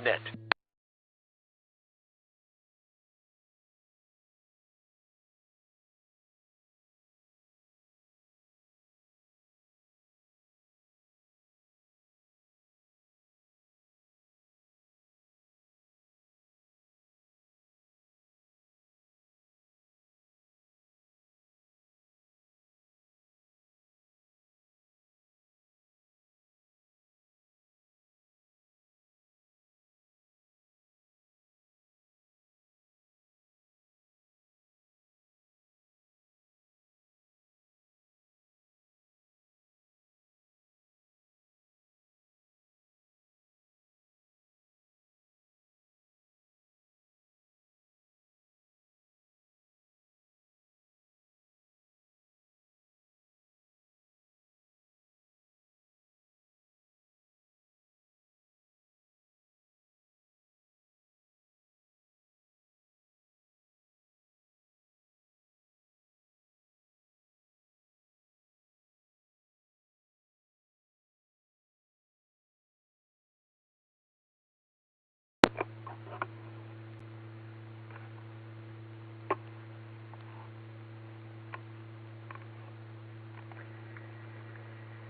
net.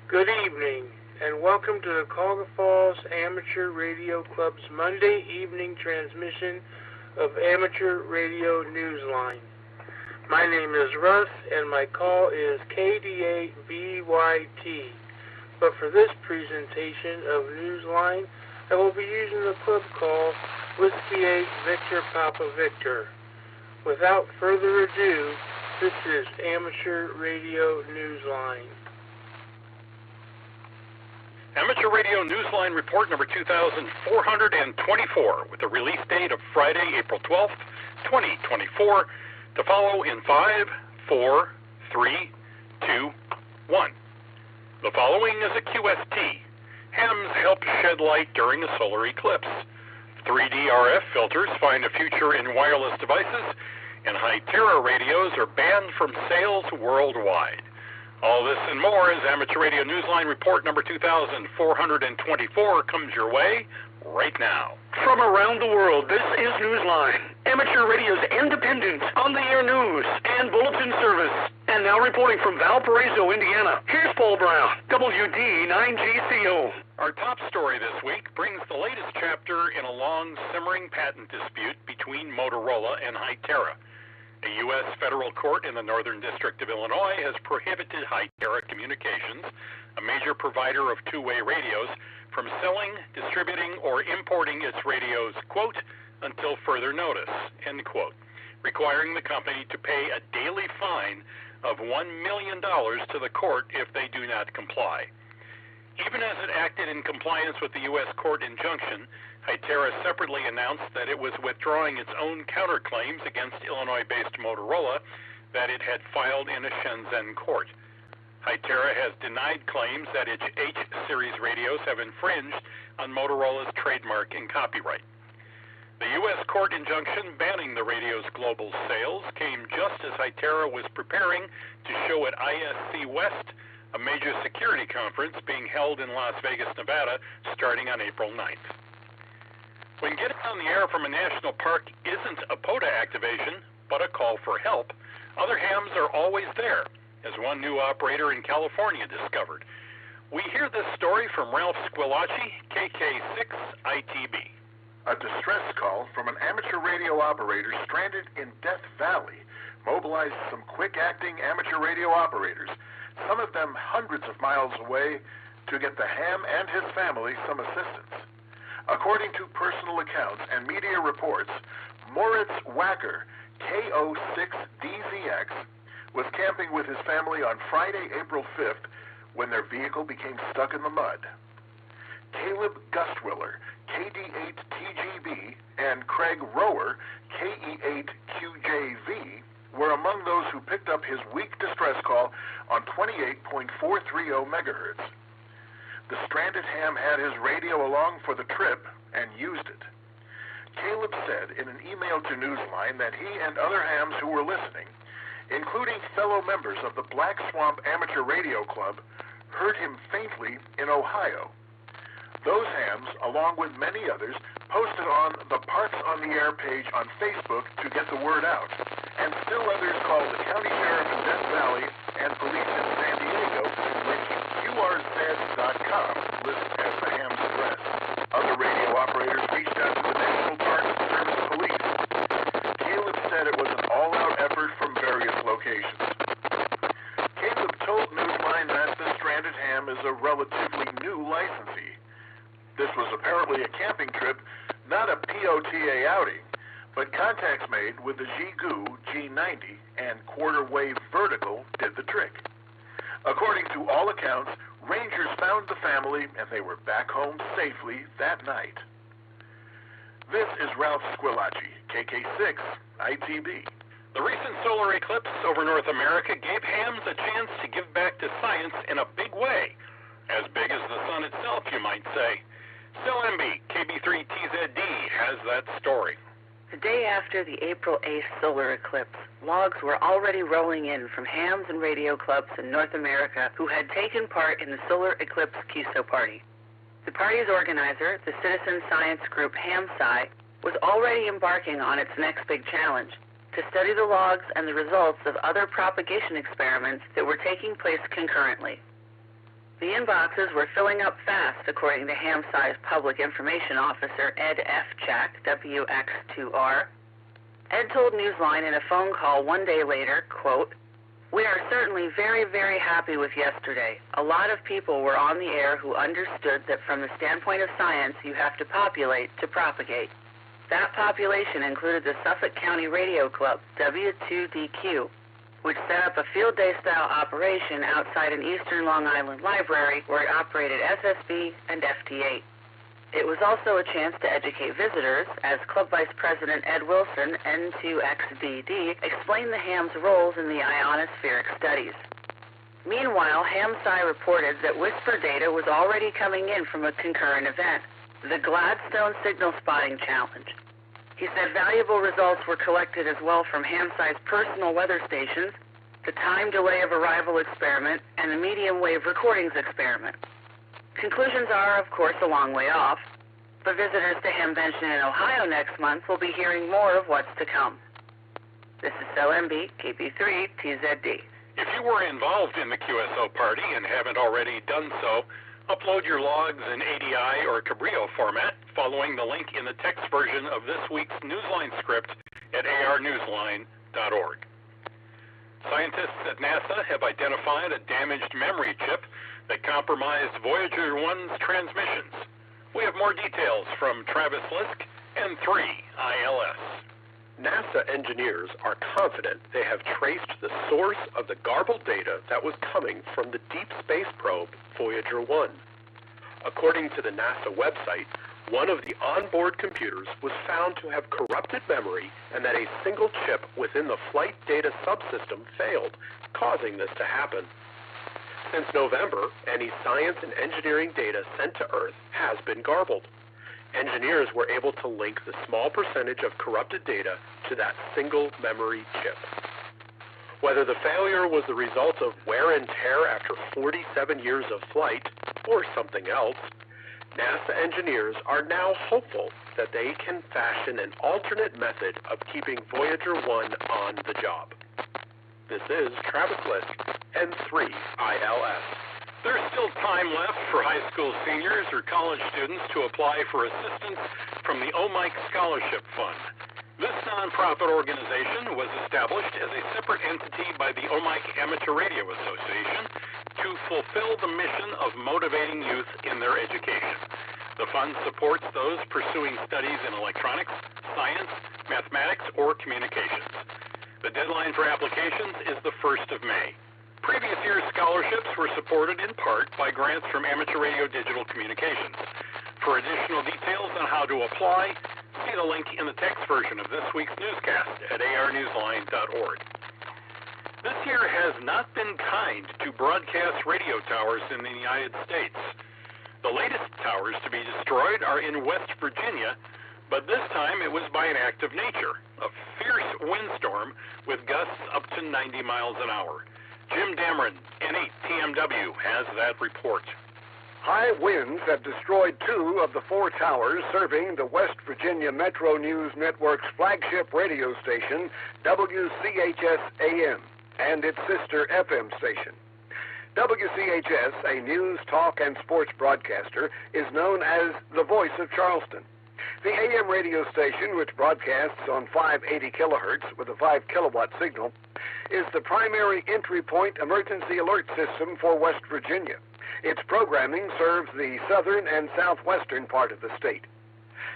Good evening, and welcome to the Cuyahoga Falls Amateur Radio Club's Monday evening transmission of Amateur Radio Newsline. My name is Russ, and my call is KD8VYT. But for this presentation of Newsline, I will be using the club call Whiskey 8 Victor Papa Victor. Without further ado, this is Amateur Radio Newsline. Amateur Radio Newsline Report number 2424 with the release date of Friday, April 12th, 2024, to follow in 5, 4, 3, 2, 1. The following is a QST. Hams help shed light during a solar eclipse. 3D RF filters find a future in wireless devices, and high-terra radios are banned from sales worldwide. All this and more as Amateur Radio Newsline Report number 2424 comes your way right now. From around the world, this is Newsline, Amateur Radio's independent, on-the-air news and bulletin service. And now reporting from Valparaiso, Indiana, here's Paul Brown, WD9GCO. Our top story this week brings the latest chapter in a long, simmering patent dispute between Motorola and Hytera. A U.S. federal court in the Northern District of Illinois has prohibited Hytera Communications, a major provider of two-way radios, from selling, distributing, or importing its radios, quote, until further notice, end quote, requiring the company to pay a daily fine of $1 million to the court if they do not comply. Even as it acted in compliance with the U.S. court injunction, Hytera separately announced that it was withdrawing its own counterclaims against Illinois-based Motorola that it had filed in a Shenzhen court. Hytera has denied claims that its H-series radios have infringed on Motorola's trademark and copyright. The U.S. court injunction banning the radio's global sales came just as Hytera was preparing to show at ISC West, a major security conference being held in Las Vegas, Nevada, starting on April 9th. When getting on the air from a national park isn't a POTA activation, but a call for help, other hams are always there, as one new operator in California discovered. We hear this story from Ralph Squillace, KK6ITB. A distress call from an amateur radio operator stranded in Death Valley mobilized some quick-acting amateur radio operators, some of them hundreds of miles away, to get the ham and his family some assistance. According to personal accounts and media reports, Moritz Wacker, KO6DZX, was camping with his family on Friday, April 5th, when their vehicle became stuck in the mud. Caleb Gustwiller, KD8TGB, and Craig Rower, KE8QJV, were among those who picked up his weak distress call on 28.430 megahertz. The stranded ham had his radio along for the trip and used it. Caleb said in an email to Newsline that he and other hams who were listening, including fellow members of the Black Swamp Amateur Radio Club, heard him faintly in Ohio. Those hams, along with many others, posted on the Parts on the Air page on Facebook to get the word out, and still others called the county sheriff in Death Valley and police in San Diego, which QRZ.com lists as the ham's address. Other radio operators reached out to the National Parks Service Police. Caleb said it was an all-out effort from various locations. Caleb told Newsline that the stranded ham is a relatively new licensee. This was apparently a camping trip, not a POTA outing, but contacts made with the Xiegu G90 and quarter wave vertical did the trick. According to all accounts, rangers found the family and they were back home safely that night. This is Ralph Squillaci, KK6, ITB. The recent solar eclipse over North America gave hams a chance to give back to science in a big way. As big as the sun itself, you might say. Still MB, KB3TZD has that story. The day after the April 8th solar eclipse, logs were already rolling in from hams and radio clubs in North America who had taken part in the solar eclipse QSO party. The party's organizer, the citizen science group HamSci, was already embarking on its next big challenge, to study the logs and the results of other propagation experiments that were taking place concurrently. The inboxes were filling up fast, according to HamSci's public information officer, Ed F. Jack, WX2R. Ed told Newsline in a phone call one day later, quote, "We are certainly very, very happy with yesterday. A lot of people were on the air who understood that from the standpoint of science, you have to populate to propagate. That population included the Suffolk County Radio Club, W2DQ, which set up a field day-style operation outside an eastern Long Island library where it operated SSB and FT8. It was also a chance to educate visitors, as Club Vice President Ed Wilson, N2XDD, explained the ham's roles in the ionospheric studies. Meanwhile, HamSci reported that whisper data was already coming in from a concurrent event, the Gladstone Signal Spotting Challenge. He said valuable results were collected as well from HamSci's personal weather stations, the time delay of arrival experiment, and the medium wave recordings experiment. Conclusions are, of course, a long way off, but visitors to Hamvention in Ohio next month will be hearing more of what's to come. This is LMB, KB3TZD. If you were involved in the QSO party and haven't already done so, upload your logs in ADI or Cabrillo format following the link in the text version of this week's Newsline script at arnewsline.org. Scientists at NASA have identified a damaged memory chip that compromised Voyager 1's transmissions. We have more details from Travis Lisk and 3ILS. NASA engineers are confident they have traced the source of the garbled data that was coming from the deep space probe Voyager 1. According to the NASA website, one of the onboard computers was found to have corrupted memory and that a single chip within the flight data subsystem failed, causing this to happen. Since November, any science and engineering data sent to Earth has been garbled. Engineers were able to link the small percentage of corrupted data to that single memory chip. Whether the failure was the result of wear and tear after 47 years of flight or something else, NASA engineers are now hopeful that they can fashion an alternate method of keeping Voyager 1 on the job. This is Travis Lisk, N3ILS. There's still time left for high school seniors or college students to apply for assistance from the OMIC Scholarship Fund. This nonprofit organization was established as a separate entity by the OMIC Amateur Radio Association to fulfill the mission of motivating youth in their education. The fund supports those pursuing studies in electronics, science, mathematics, or communications. The deadline for applications is the 1st of May. Previous year's scholarships were supported in part by grants from Amateur Radio Digital Communications. For additional details on how to apply, see the link in the text version of this week's newscast at arnewsline.org. This year has not been kind to broadcast radio towers in the United States. The latest towers to be destroyed are in West Virginia, but this time it was by an act of nature, a fierce windstorm with gusts up to 90 miles an hour. Jim Dameron, N8TMW, has that report. High winds have destroyed 2 of the 4 towers serving the West Virginia Metro News Network's flagship radio station, WCHS-AM, and its sister FM station. WCHS, a news, talk, and sports broadcaster, is known as the Voice of Charleston. The AM radio station, which broadcasts on 580 kilohertz with a 5 kilowatt signal, is the primary entry point emergency alert system for West Virginia. Its programming serves the southern and southwestern part of the state.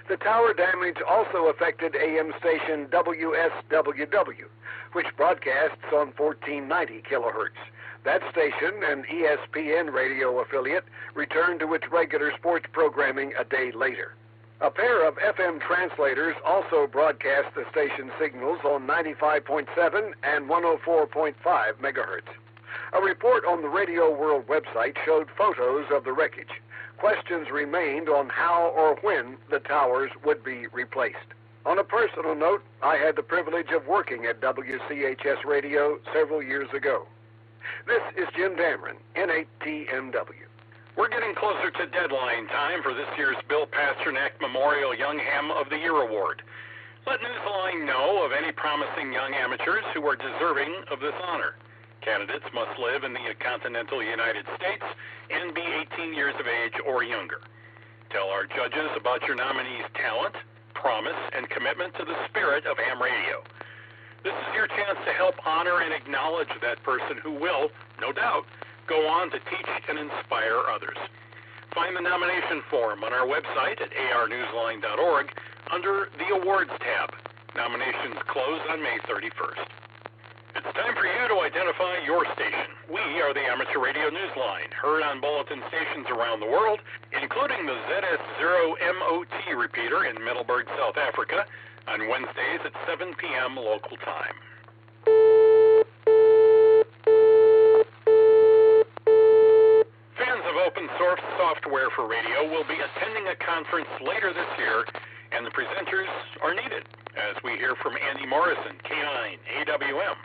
The tower damage also affected AM station WSWW, which broadcasts on 1490 kilohertz. That station, an ESPN radio affiliate, returned to its regular sports programming a day later. A pair of FM translators also broadcast the station signals on 95.7 and 104.5 megahertz. A report on the Radio World website showed photos of the wreckage. Questions remained on how or when the towers would be replaced. On a personal note, I had the privilege of working at WCHS Radio several years ago. This is Jim Dameron, N8TMW. We're getting closer to deadline time for this year's Bill Pasternak Memorial Young Ham of the Year Award. Let Newsline know of any promising young amateurs who are deserving of this honor. Candidates must live in the continental United States and be 18 years of age or younger. Tell our judges about your nominee's talent, promise, and commitment to the spirit of ham radio. This is your chance to help honor and acknowledge that person who will, no doubt, go on to teach and inspire others. Find the nomination form on our website at arnewsline.org under the Awards tab. Nominations close on May 31st. It's time for you to identify your station. We are the Amateur Radio Newsline, heard on bulletin stations around the world, including the ZS0MOT repeater in Middelburg, South Africa, on Wednesdays at 7 p.m. local time. Fans of open source software for radio will be attending a conference later this year, and the presenters are needed, as we hear from Andy Morrison, K9, AWM.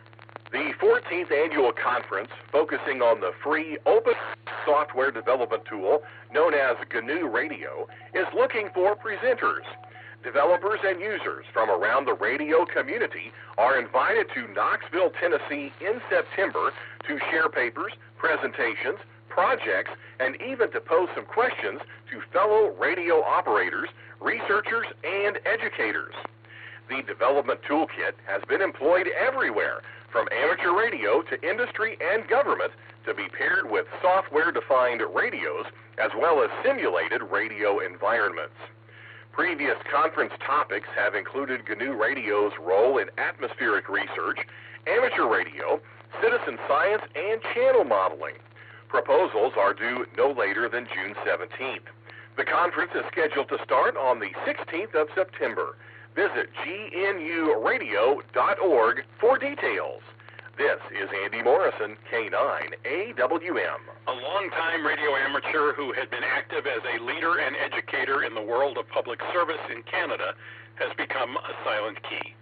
The 14th annual conference, focusing on the free open software development tool known as GNU Radio, is looking for presenters. Developers and users from around the radio community are invited to Knoxville, Tennessee in September to share papers, presentations, projects, and even to pose some questions to fellow radio operators, researchers, and educators. The development toolkit has been employed everywhere, from amateur radio to industry and government, to be paired with software-defined radios as well as simulated radio environments. Previous conference topics have included GNU Radio's role in atmospheric research, amateur radio, citizen science, and channel modeling. Proposals are due no later than June 17th. The conference is scheduled to start on the 16th of September. Visit gnuradio.org for details. This is Andy Morrison, K9, AWM. A longtime radio amateur who had been active as a leader and educator in the world of public service in Canada has become a silent key.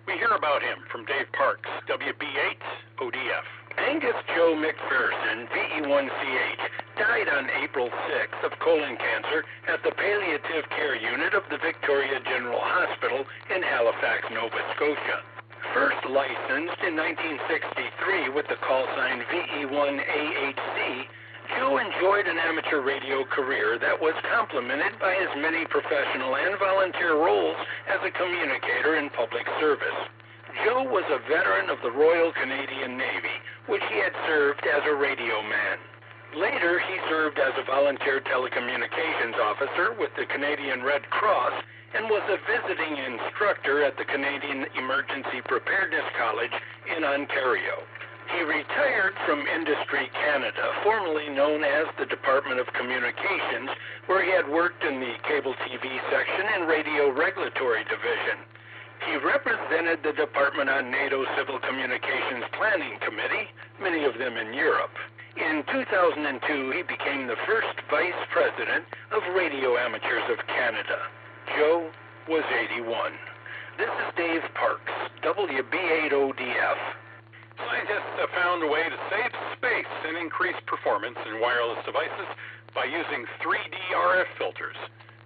We hear about him from Dave Parks, WB8ODF. Angus Joe McPherson, VE1CH, died on April 6th of colon cancer at the Palliative Care Unit of the Victoria General Hospital in Halifax, Nova Scotia. First licensed in 1963 with the call sign VE1AHC, Joe enjoyed an amateur radio career that was complemented by his many professional and volunteer roles as a communicator in public service. Joe was a veteran of the Royal Canadian Navy, which he had served as a radio man. Later, he served as a volunteer telecommunications officer with the Canadian Red Cross and was a visiting instructor at the Canadian Emergency Preparedness College in Ontario. He retired from Industry Canada, formerly known as the Department of Communications, where he had worked in the cable TV section and radio regulatory division. He represented the department on NATO Civil Communications Planning Committee, many of them in Europe. In 2002, he became the first vice president of Radio Amateurs of Canada. Joe was 81. This is Dave Parks, WB8ODF. Scientists have found a way to save space and increase performance in wireless devices by using 3D RF filters,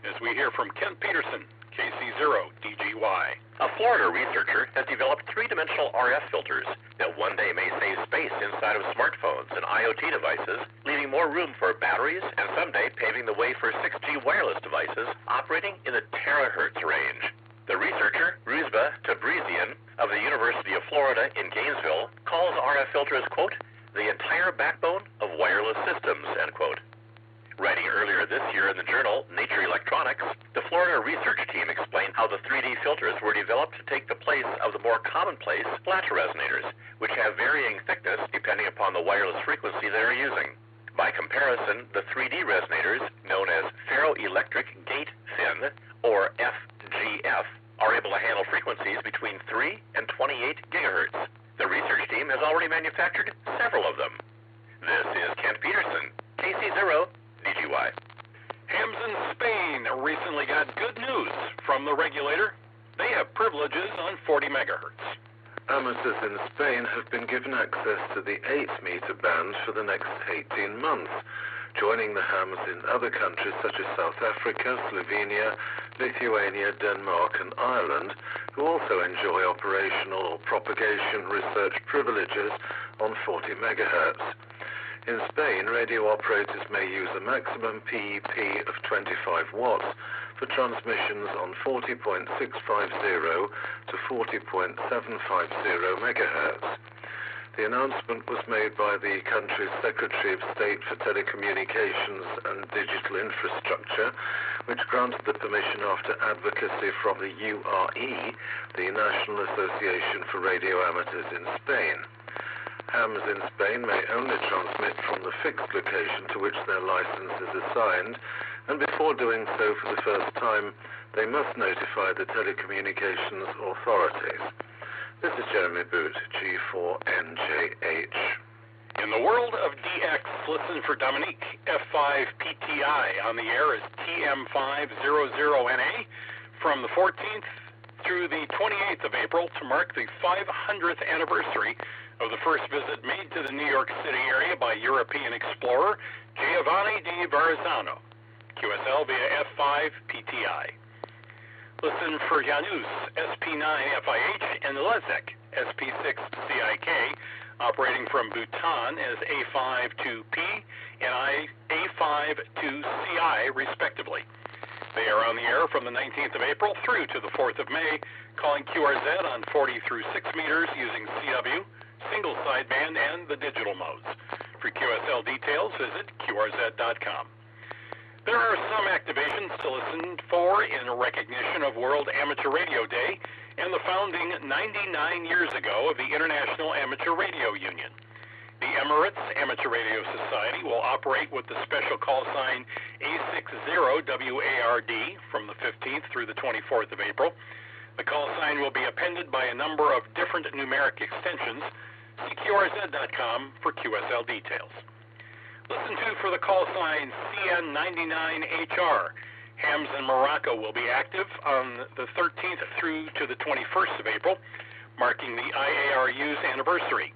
as we hear from Kent Peterson, KC0DGY. A Florida researcher has developed three-dimensional RF filters that one day may save space inside of smartphones and IoT devices, leaving more room for batteries and someday paving the way for 6G wireless devices operating in the terahertz range. The researcher, Rusba Tabrizian of the University of Florida in Gainesville, calls RF filters, quote, the entire backbone of wireless systems, end quote. Writing earlier this year in the journal Nature Electronics, the Florida research team explained how the 3D filters were developed to take the place of the more commonplace flat resonators, which have varying thickness depending upon the wireless frequency they are using. By comparison, the 3D resonators, known as ferroelectric gate fin, or FGF, are able to handle frequencies between 3 and 28 gigahertz. The research team has already manufactured several of them. This is Kent Peterson, KC0DGY. Hams in Spain recently got good news from the regulator. They have privileges on 40 megahertz. Amateurs in Spain have been given access to the 8-meter band for the next 18 months, joining the hams in other countries such as South Africa, Slovenia, Lithuania, Denmark, and Ireland, who also enjoy operational or propagation research privileges on 40 megahertz. In Spain, radio operators may use a maximum PEP of 25 watts for transmissions on 40.650 to 40.750 megahertz. The announcement was made by the country's Secretary of State for Telecommunications and Digital Infrastructure, which granted the permission after advocacy from the URE, the National Association for Radio Amateurs in Spain. Hams in Spain may only transmit from the fixed location to which their license is assigned, and before doing so for the first time, they must notify the telecommunications authorities. This is Jeremy Boot, G4NJH. In the world of DX, listen for Dominique, F5PTI, on the air as TM500NA from the 14th through the 28th of April to mark the 500th anniversary of the first visit made to the New York City area by European explorer Giovanni di Verrazzano, QSL via F5PTI. Listen for Janus, SP9FIH, and Lezek, SP6CIK, operating from Bhutan as A52P and A52CI, respectively. They are on the air from the 19th of April through to the 4th of May, calling QRZ on 40 through 6 meters using CW, single sideband, and the digital modes. For QSL details, visit QRZ.com. There are some activations to listen for in recognition of World Amateur Radio Day and the founding 99 years ago of the International Amateur Radio Union. The Emirates Amateur Radio Society will operate with the special call sign A60WARD from the 15th through the 24th of April. The call sign will be appended by a number of different numeric extensions. See QRZ.com for QSL details. Listen to for the call sign CN99HR. Hams in Morocco will be active on the 13th through to the 21st of April, marking the IARU's anniversary.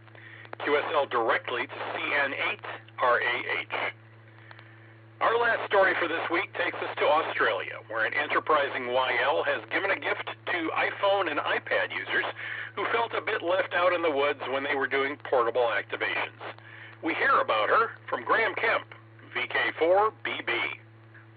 QSL directly to CN8RAH. Our last story for this week takes us to Australia, where an enterprising YL has given a gift to iPhone and iPad users who felt a bit left out in the woods when they were doing portable activations. We hear about her from Graham Kemp, VK4BB.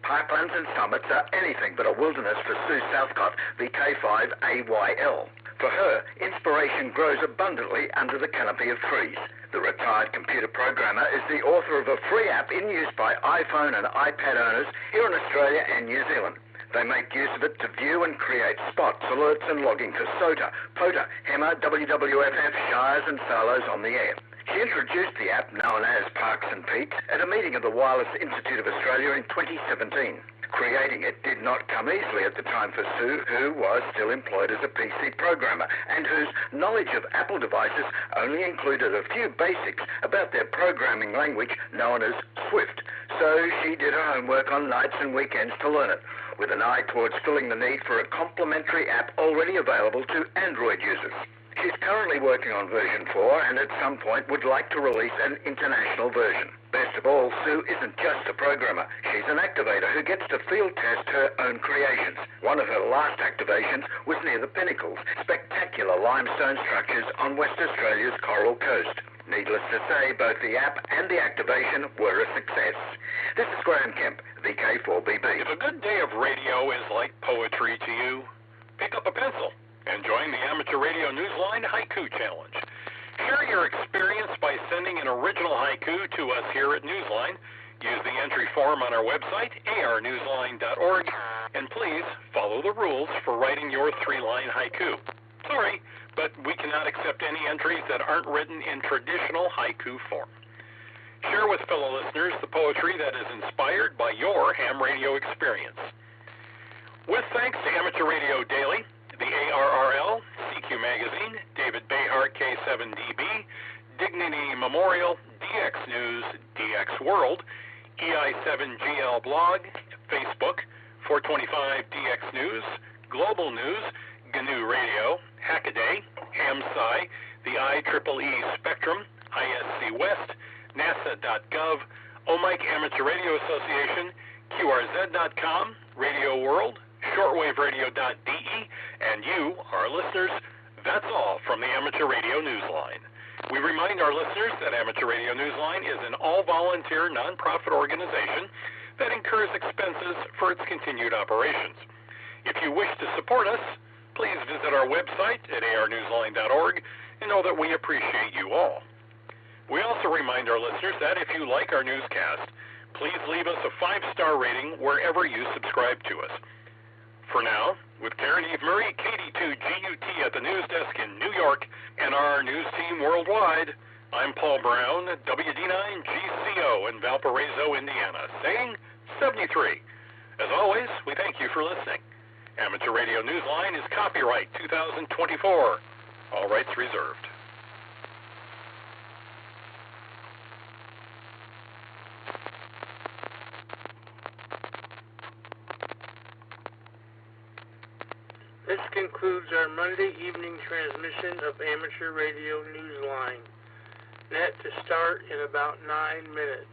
Pipelands and summits are anything but a wilderness for Sue Southcott, VK5AYL. For her, inspiration grows abundantly under the canopy of trees. The retired computer programmer is the author of a free app in use by iPhone and iPad owners here in Australia and New Zealand. They make use of it to view and create spots, alerts and logging for SOTA, POTA, HEMA, WWFF, Shires and Solos on the air. She introduced the app, known as Parks and Peaks, at a meeting of the Wireless Institute of Australia in 2017. Creating it did not come easily at the time for Sue, who was still employed as a PC programmer and whose knowledge of Apple devices only included a few basics about their programming language known as Swift. So she did her homework on nights and weekends to learn it, with an eye towards filling the need for a complementary app already available to Android users. She's currently working on version 4 and at some point would like to release an international version. Best of all, Sue isn't just a programmer. She's an activator who gets to field test her own creations. One of her last activations was near the Pinnacles, spectacular limestone structures on West Australia's Coral Coast. Needless to say, both the app and the activation were a success. This is Graham Kemp, VK4BB. If a good day of radio is like poetry to you, pick up a pencil and join the Amateur Radio Newsline Haiku Challenge. Share your experience by sending an original haiku to us here at Newsline. Use the entry form on our website, arnewsline.org, and please follow the rules for writing your 3-line haiku. Sorry, but we cannot accept any entries that aren't written in traditional haiku form. Share with fellow listeners the poetry that is inspired by your ham radio experience. With thanks to Amateur Radio Daily, the ARRL, CQ Magazine, David Behar, K7DB, Dignity Memorial, DX News, DX World, EI7GL Blog, Facebook, 425DX News, Global News, GNU Radio, Hackaday, HamSci, the IEEE Spectrum, ISC West, NASA.gov, OMIC Amateur Radio Association, QRZ.com, Radio World, shortwaveradio.de, and you, our listeners, that's all from the Amateur Radio Newsline. We remind our listeners that Amateur Radio Newsline is an all-volunteer, nonprofit organization that incurs expenses for its continued operations. If you wish to support us, please visit our website at arnewsline.org and know that we appreciate you all. We also remind our listeners that if you like our newscast, please leave us a 5-star rating wherever you subscribe to us. For now, with Karen Eve Murray, KD2GUT at the news desk in New York, and our news team worldwide, I'm Paul Brown, WD9GCO in Valparaiso, Indiana, saying 73. As always, we thank you for listening. Amateur Radio Newsline is copyright 2024. All rights reserved. This concludes our Monday evening transmission of Amateur Radio Newsline. Net to start in about 9 minutes.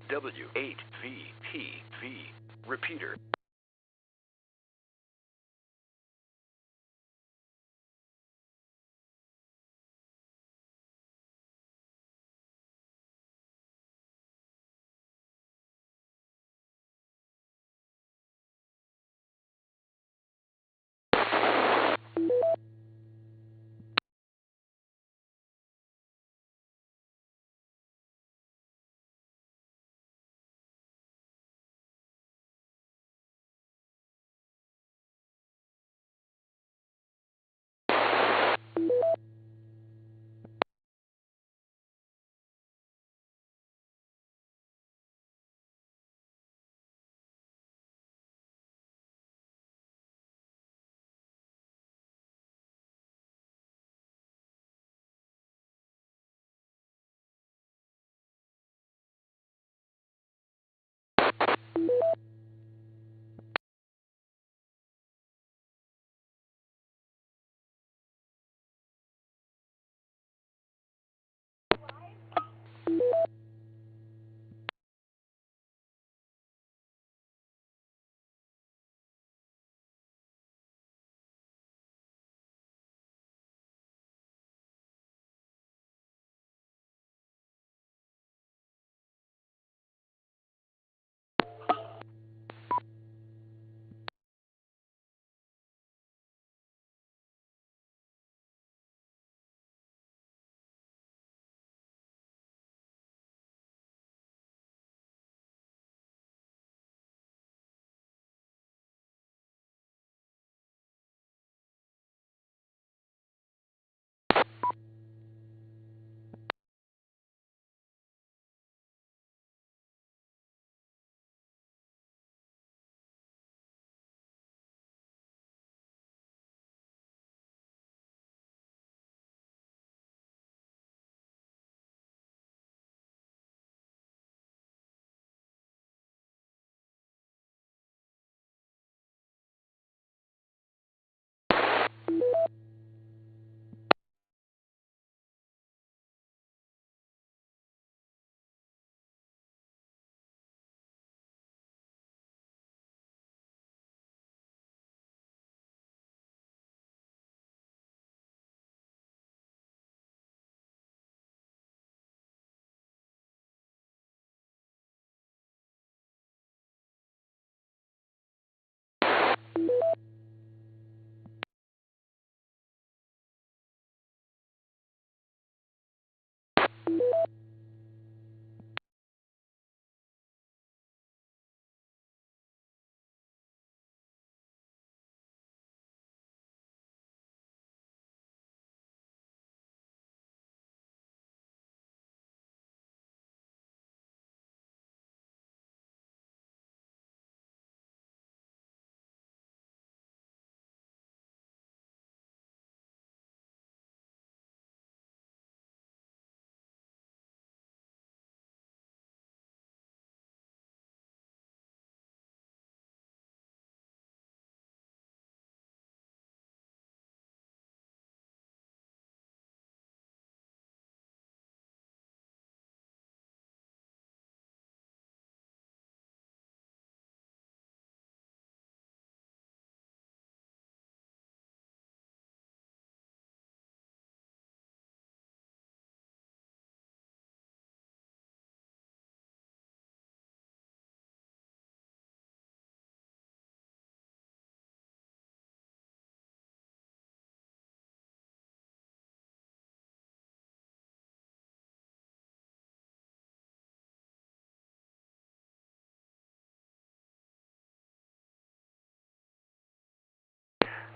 W8VPV. Repeater.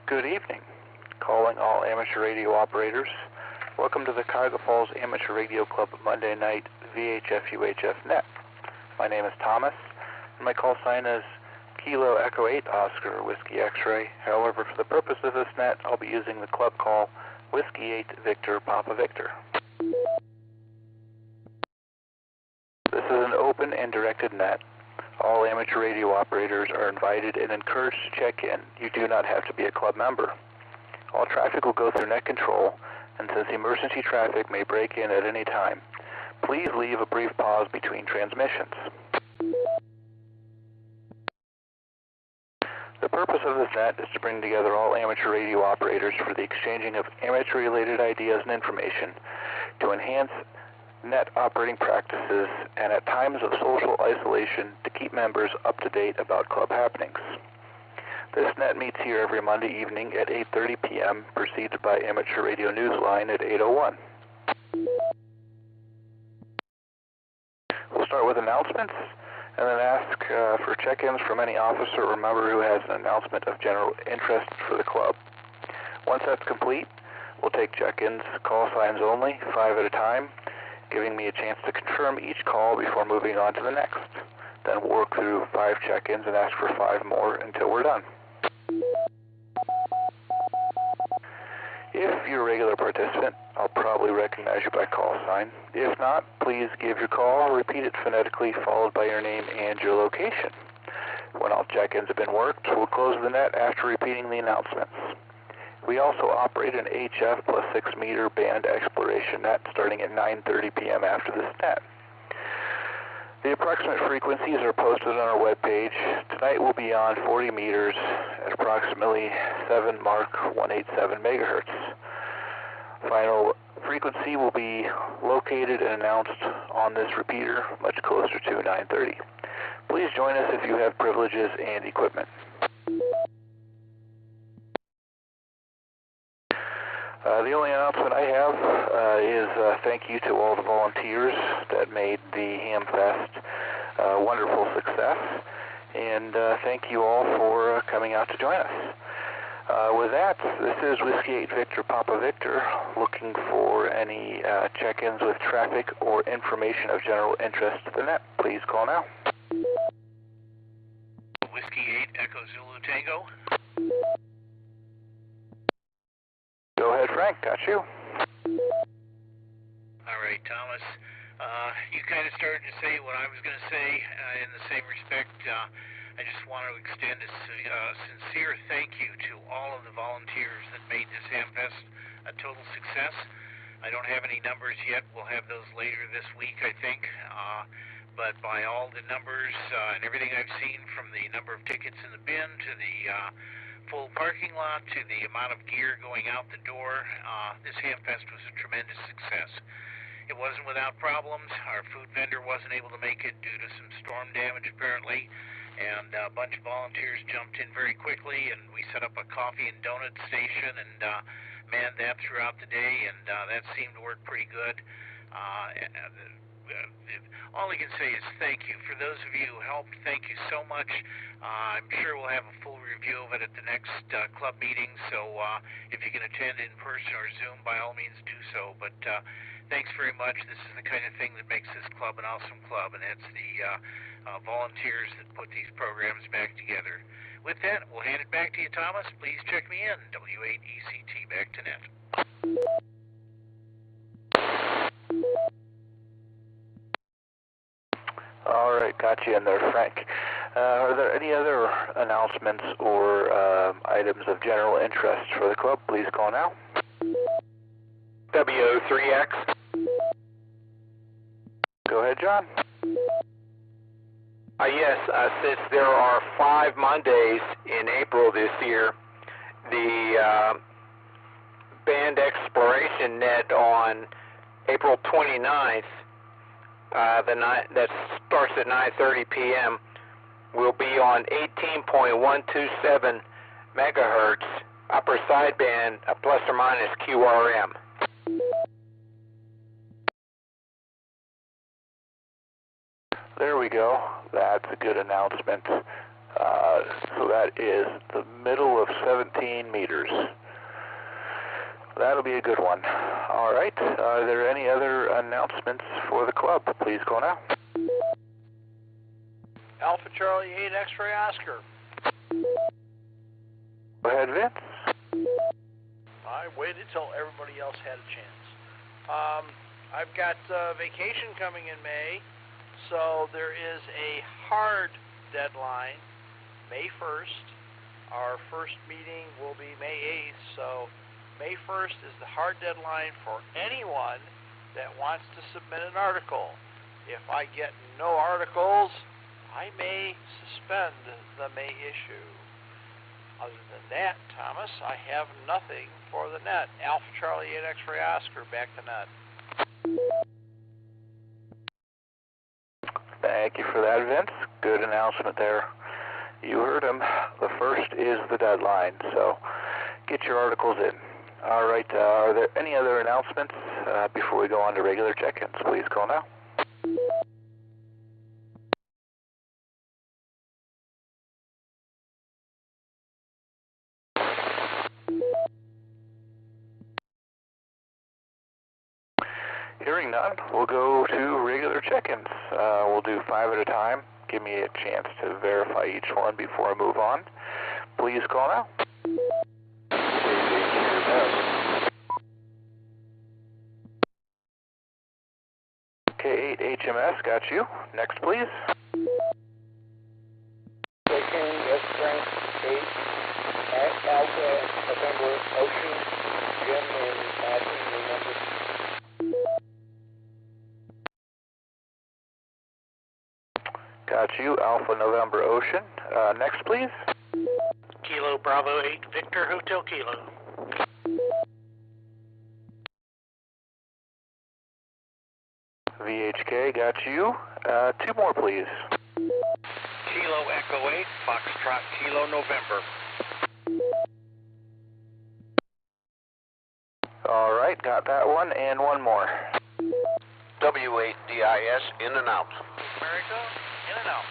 Good evening. Calling all amateur radio operators. Welcome to the Cuyahoga Falls Amateur Radio Club Monday night VHF UHF net. My name is Thomas, and my call sign is Kilo Echo 8 Oscar Whiskey X-Ray. However, for the purpose of this net, I'll be using the club call Whiskey 8 Victor Papa Victor. This is an open and directed net. All amateur radio operators are invited and encouraged to check in. You do not have to be a club member. All traffic will go through net control, and since emergency traffic may break in at any time, Please leave a brief pause between transmissions. The purpose of this net is to bring together all amateur radio operators for the exchanging of amateur-related ideas and information to enhance net operating practices and at times of social isolation to keep members up to date about club happenings. This net meets here every Monday evening at 8:30 p.m., preceded by Amateur Radio Newsline at 8:01. We'll start with announcements and then ask for check-ins from any officer or member who has an announcement of general interest for the club. Once that's complete, we'll take check-ins, call signs only, 5 at a time, giving me a chance to confirm each call before moving on to the next. Then we'll work through 5 check-ins and ask for 5 more until we're done. If you're a regular participant, I'll probably recognize you by call sign. If not, please give your call, repeat it phonetically, followed by your name and your location. When all check-ins have been worked, we'll close the net after repeating the announcements. We also operate an HF plus 6 meter band exploration net starting at 9:30 p.m. after this net. The approximate frequencies are posted on our webpage. Tonight we'll be on 40 meters at approximately 7 Mark 187 megahertz. Final frequency will be located and announced on this repeater much closer to 9:30. Please join us if you have privileges and equipment. The only announcement I have is thank you to all the volunteers that made the Hamfest a wonderful success, and thank you all for coming out to join us. With that, this is Whiskey 8 Victor Papa Victor, looking for any check-ins with traffic or information of general interest to the net. Please call now. Whiskey 8 Echo Zulu Tango. Go ahead, Frank. Got you. All right, Thomas. You kind of started to say what I was going to say. In the same respect, I just want to extend a sincere thank you to all of the volunteers that made this Hamfest a total success. I don't have any numbers yet. We'll have those later this week, I think. But by all the numbers and everything I've seen, from the number of tickets in the bin to the full parking lot to the amount of gear going out the door, this Hamfest was a tremendous success. It wasn't without problems. Our food vendor wasn't able to make it due to some storm damage apparently, and a bunch of volunteers jumped in very quickly, and we set up a coffee and donut station and manned that throughout the day, and that seemed to work pretty good. All I can say is thank you. For those of you who helped, thank you so much. I'm sure we'll have a full review of it at the next club meeting, so if you can attend in person or Zoom, by all means do so. But thanks very much. This is the kind of thing that makes this club an awesome club, and it's the volunteers that put these programs back together. With that, we'll hand it back to you, Thomas. Please check me in. W8ECT, back to net. All right, got you in there, Frank. Are there any other announcements or items of general interest for the club? Please call now. W3X. Go ahead, John. Yes, since there are 5 Mondays in April this year, the band exploration net on April 29th, that starts at 9:30 p.m., will be on 18.127 megahertz, upper sideband, plus or minus QRM. There we go. That's a good announcement. So that is the middle of 17 meters. That'll be a good one. All right. Are there any other announcements for the club? Please call now. Alpha Charlie 8 X-Ray Oscar. Go ahead, Vince. I waited till everybody else had a chance. I've got vacation coming in May, so there is a hard deadline, May 1st. Our first meeting will be May 8th, so May 1st is the hard deadline for anyone that wants to submit an article. If I get no articles, I may suspend the May issue. Other than that, Thomas, I have nothing for the net. Alpha Charlie 8 X-Ray Oscar, back to net. Thank you for that, Vince. Good announcement there. You heard him. The first is the deadline, so get your articles in. All right, are there any other announcements before we go on to regular check-ins? Please call now. Hearing none, we'll go to regular check-ins. We'll do 5 at a time. Give me a chance to verify each one before I move on. Please call now. K8HMS, got you. Next, please. S Frank 8 at Alpha November Ocean Jim and Martin, remember. Got you, Alpha November Ocean. Next, please. Kilo Bravo 8 Victor Hotel Kilo. VHK, got you. 2 more, please. Kilo Echo 8 Foxtrot Kilo November. All right, got that one, and 1 more. W8DIS in and out. America, in and out.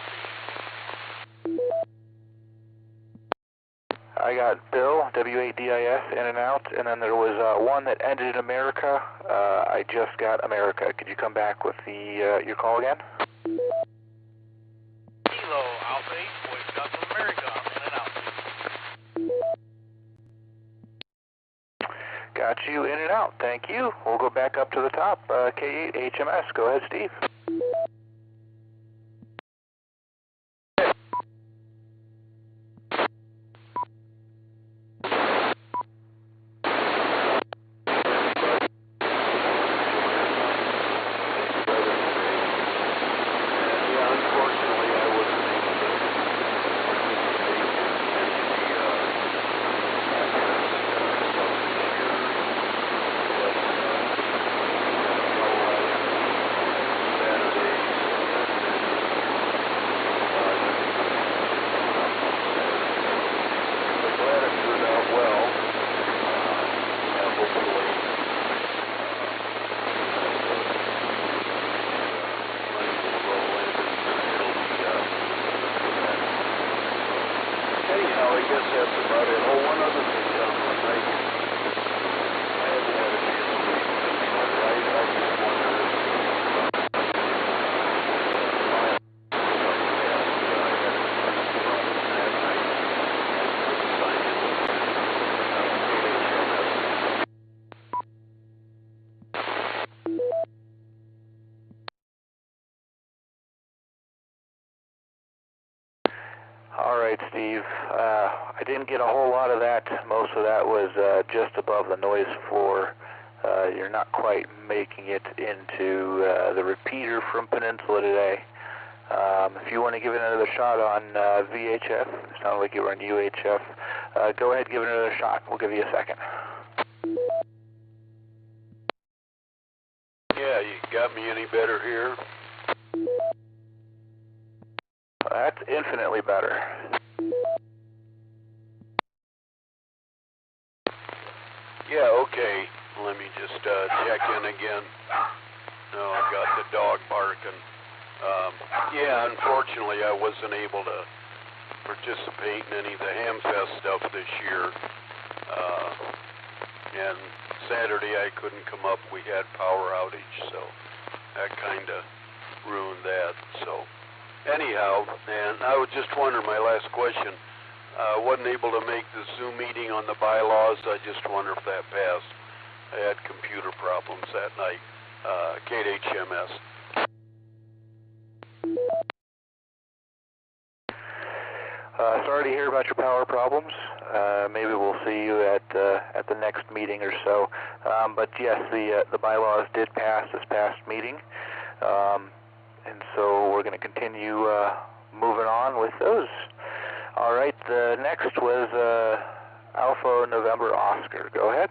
I got Bill, W8DIS, in and out, and then there was one that ended in America. I just got America. Could you come back with the your call again? Kilo Alpha 8 Boy Scouts of America, in and out. Got you in and out. Thank you. We'll go back up to the top. K8HMS. Go ahead, Steve. All right, Steve. I didn't get a whole lot of that. Most of that was just above the noise floor. You're not quite making it into the repeater from Peninsula today. If you want to give it another shot on VHF, it sounded like you were on UHF, go ahead and give it another shot. We'll give you a second. Yeah, you got me any better here? That's infinitely better. Yeah, okay. Let me just check in again. No, I've got the dog barking. Yeah, unfortunately, I wasn't able to participate in any of the Hamfest stuff this year. And Saturday I couldn't come up. We had power outage, so that kind of ruined that. So anyhow, and I was just wondering, my last question, wasn't able to make the Zoom meeting on the bylaws. I just wonder if that passed. I had computer problems that night. KHMS. Sorry to hear about your power problems. Maybe we'll see you at the next meeting or so. But yes, the bylaws did pass this past meeting, and so we're going to continue moving on with those. All right, the next was Alpha November Oscar. Go ahead.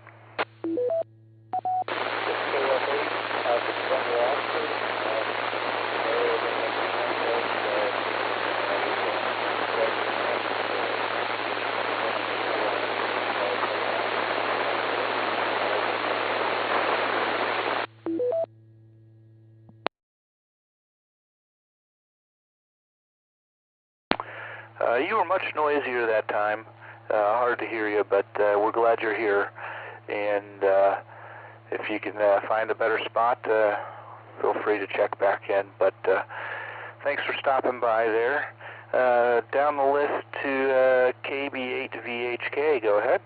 You were much noisier that time. Hard to hear you, but we're glad you're here. And if you can find a better spot, feel free to check back in. But thanks for stopping by there. Down the list to KB8VHK. Go ahead.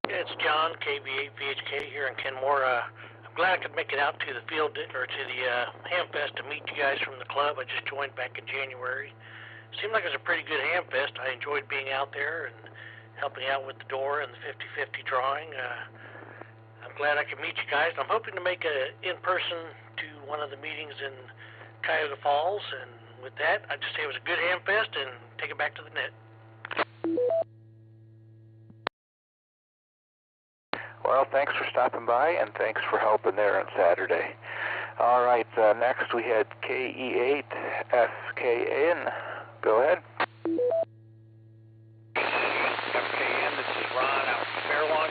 It's John, KB8VHK here in Kenmore. I'm glad I could make it out to the field or to the Hamfest to meet you guys from the club. I just joined back in January. Seemed like it was a pretty good Hamfest. I enjoyed being out there and helping out with the door and the 50-50 drawing. I'm glad I could meet you guys. I'm hoping to make a in-person to one of the meetings in Cuyahoga Falls. And with that, I'd just say it was a good Hamfest and take it back to the net. Well, thanks for stopping by, and thanks for helping there on Saturday. All right, next we had KE8FKN. Go ahead. FKN, this is Ron out in Fairlawn.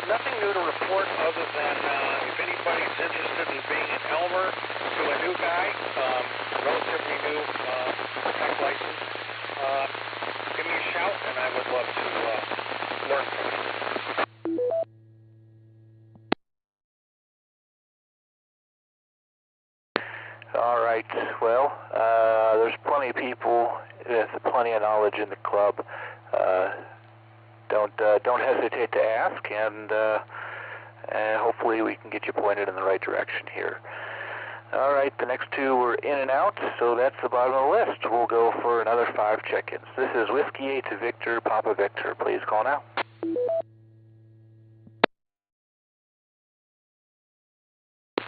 Nothing new to report other than if anybody's interested in being an Elmer to a new guy, relatively new tech license, give me a shout, and I would love to learn from you. All right. Well, there's plenty of people with plenty of knowledge in the club. Don't hesitate to ask, and hopefully we can get you pointed in the right direction here. All right. The next two were in and out, so that's the bottom of the list. We'll go for another 5 check-ins. This is Whiskey 8 to Victor, Papa Victor. Please call now.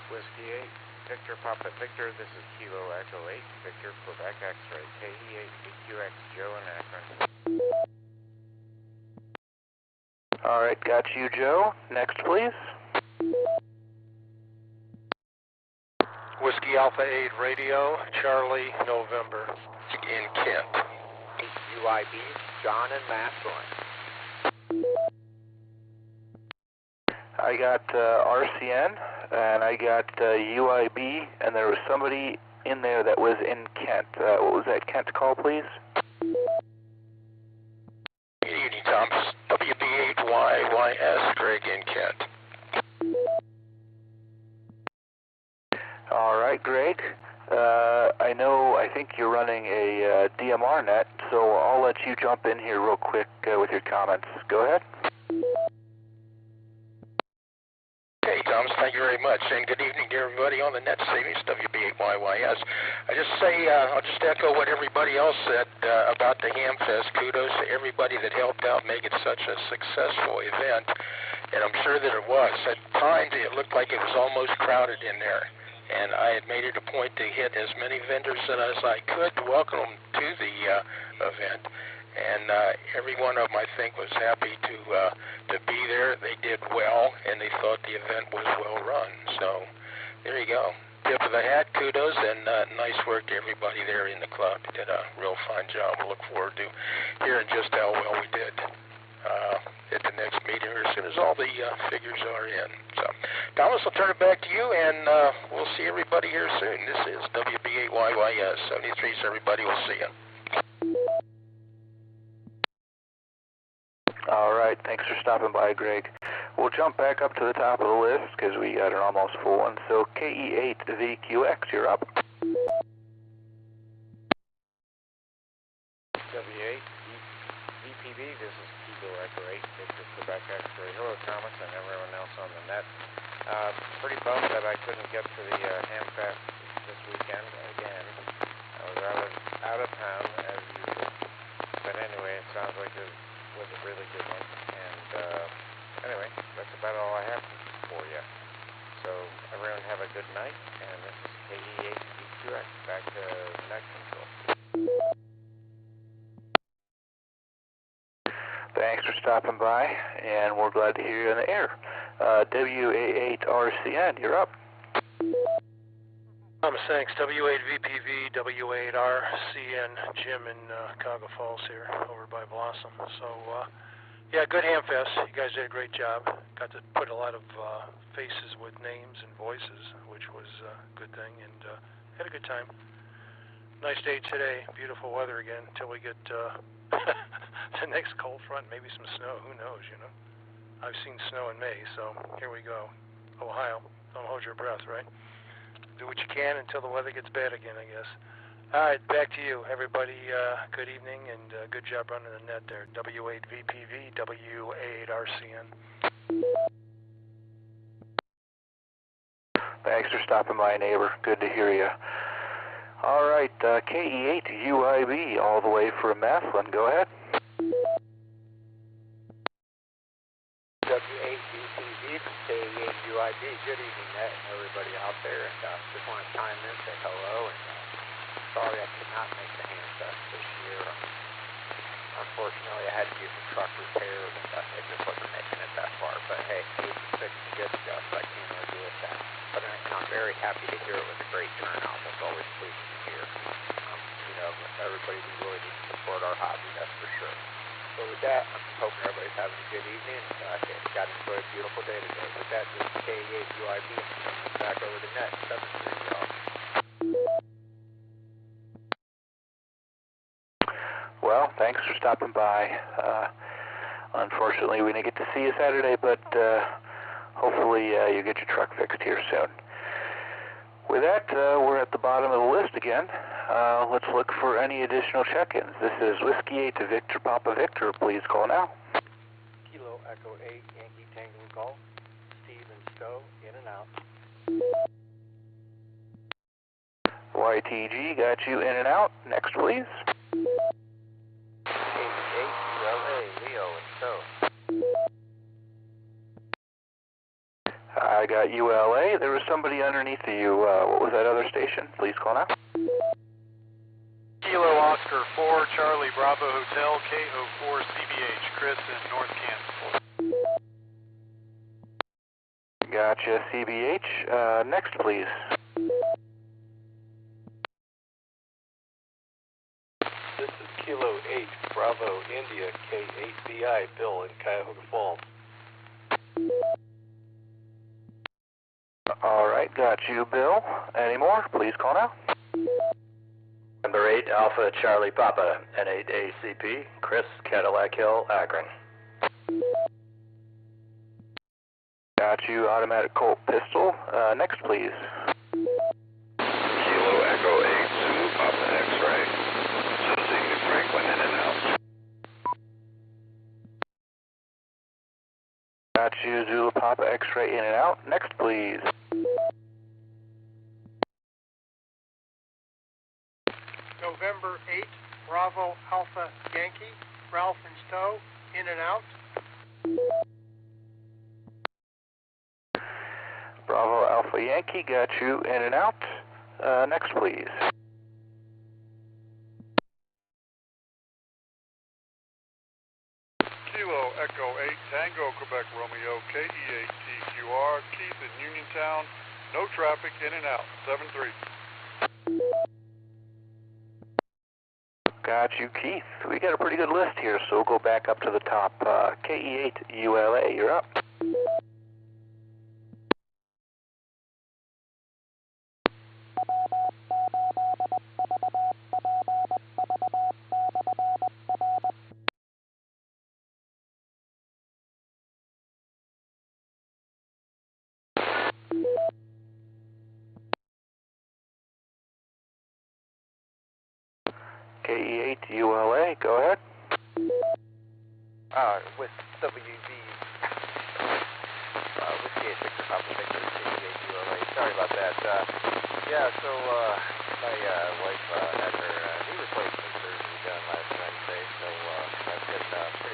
Whiskey 8. Victor Papa Victor, this is Kilo Echo 8, Victor Quebec X-Ray, KE8BQX Joe in Akron. All right, got you, Joe. Next, please. Whiskey Alpha 8 Radio, Charlie, November. In Kent. UIB, John and Maslin. I got RCN, and I got UIB, and there was somebody in there that was in Kent. What was that Kent call, please? Good evening, Tom. WB8YYS, Greg in Kent. All right, Greg. I think you're running a DMR net, so I'll let you jump in here real quick with your comments. Go ahead. Hey, Thomas, thank you very much, and good evening to everybody on the net savings, WB8YYS. I'll just echo what everybody else said about the Hamfest. Kudos to everybody that helped out make it such a successful event, and I'm sure that it was. At times, it looked like it was almost crowded in there, and I had made it a point to hit as many vendors as I could to welcome them to the event. And every one of them, I think, was happy to be there. They did well, and they thought the event was well run. So there you go. Tip of the hat, kudos, and nice work to everybody there in the club. You did a real fine job. We'll look forward to hearing just how well we did at the next meeting, or as soon as all the figures are in. So, Thomas, I'll turn it back to you, and we'll see everybody here soon. This is WB8YYS 73, so everybody will see you. All right, thanks for stopping by, Greg. We'll jump back up to the top of the list because we got an almost full one. So KE8VQX, you're up. W8VPV, this is Kilo Echo 8, Victor Quebec X-Ray. Hello, Thomas, and everyone else on the net. Pretty bummed that I couldn't get to the Hamfest this weekend again. I was out of town as usual. But anyway, it sounds sounds like it was a really good one. And anyway, that's about all I have for you. So everyone have a good night, and this is KE8DQX back to Net Control. Thanks for stopping by, and we're glad to hear you on the air. W8RCN, you're up. Thomas, thanks. W8VPV, W8RCN, Jim in Cuyahoga Falls here, over by Blossom. So, yeah, good Hamfest. You guys did a great job. Got to put a lot of faces with names and voices, which was a good thing, and had a good time. Nice day today. Beautiful weather again until we get the next cold front, maybe some snow. Who knows, you know? I've seen snow in May, so here we go. Ohio, don't hold your breath, right? Do what you can until the weather gets bad again, I guess. All right, back to you, everybody. Good evening, and good job running the net there. W8VPV, W8RCN. Thanks for stopping by, neighbor. Good to hear you. All right, KE8UIB, all the way from Maslin. Go ahead. W8VPV from KE8UIB. Good evening, Net, and everybody out there. And just want to chime in, say hello, and sorry I could not make the Hamfest this year. Unfortunately, I had to do some truck repairs, and it just wasn't making it that far. But hey, 86 is good stuff, so I can't argue with that. But I'm very happy to hear it was a great turnout. That's always pleasing to hear. You know, everybody, we really need to support our hobby, that's for sure. So with that, I'm hoping everybody's having a good evening, and got to enjoy a beautiful day today. With that, this is KE8UIB, and back over to Net, 7-3, y'all. Well, thanks for stopping by. Unfortunately, we didn't get to see you Saturday, but hopefully you get your truck fixed here soon. With that, we're at the bottom of the list again. Let's look for any additional check-ins. This is Whiskey 8 to Victor Papa Victor. Please call now. Kilo Echo 8, Yankee Tango Golf. Steve and Stowe, in and out. YTG, got you in and out. Next, please. ULA, Leo and Stowe. I got ULA. There was somebody underneath you. What was that other station? Please call now. Kilo Oscar 4, Charlie Bravo Hotel, KO4 CBH, Chris in North Kansas. Gotcha, CBH. Next, please. This is Kilo 8, Bravo India, K8BI, Bill in Cuyahoga Falls. All right, got you, Bill. Any more? Please call now. Number 8, Alpha Charlie Papa, N8ACP, Chris, Cadillac Hill, Akron. Got you, automatic Colt pistol. Next, please. Kilo Echo 8, Zulu Papa X-Ray. Susie New Franklin, in and out. Got you, Zulu Papa X-Ray, in and out. Next, please. November 8, Bravo Alpha Yankee, Ralph and Stowe, in and out. Bravo Alpha Yankee, got you in and out. Next, please. Kilo Echo 8, Tango Quebec Romeo, KE8TQR, Keith in Uniontown, no traffic, in and out, 7-3. Got you, Keith. We got a pretty good list here, so we'll go back up to the top. KE8ULA, you're up. KE8ULA, go ahead. With WV, Whiskey 8 Victor Papa Victor, KE8ULA. Sorry about that. Yeah, so my wife had her knee replacement surgery done last Wednesday, so that's getting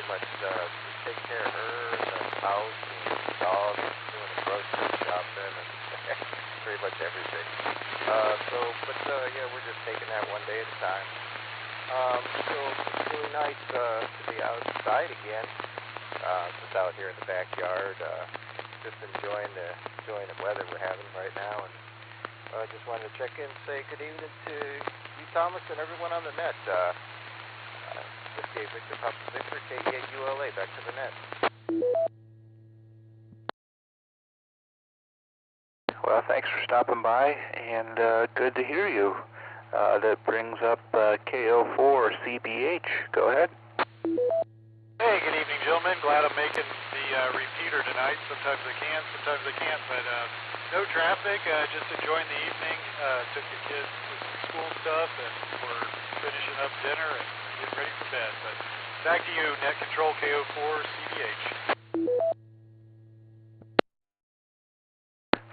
much just take care of her, the house, and the dog, and doing the grocery shopping, and pretty much everything. Yeah, we're just taking that one day at a time. So it's really nice to be outside again. Just out here in the backyard, just enjoying the weather we're having right now. And I just wanted to check in and say good evening to you, Thomas, and everyone on the net. Whiskey Victor Papa Victor, K8ULA, back to the net. Well, thanks for stopping by, and good to hear you. That brings up KO4CBH. Go ahead. Hey, good evening, gentlemen. Glad I'm making the repeater tonight. Sometimes I can, sometimes I can't, but no traffic. Just enjoying the evening. Took the kids to some school stuff, and we're finishing up dinner and getting ready for bed. But back to you, Net Control KO4CBH.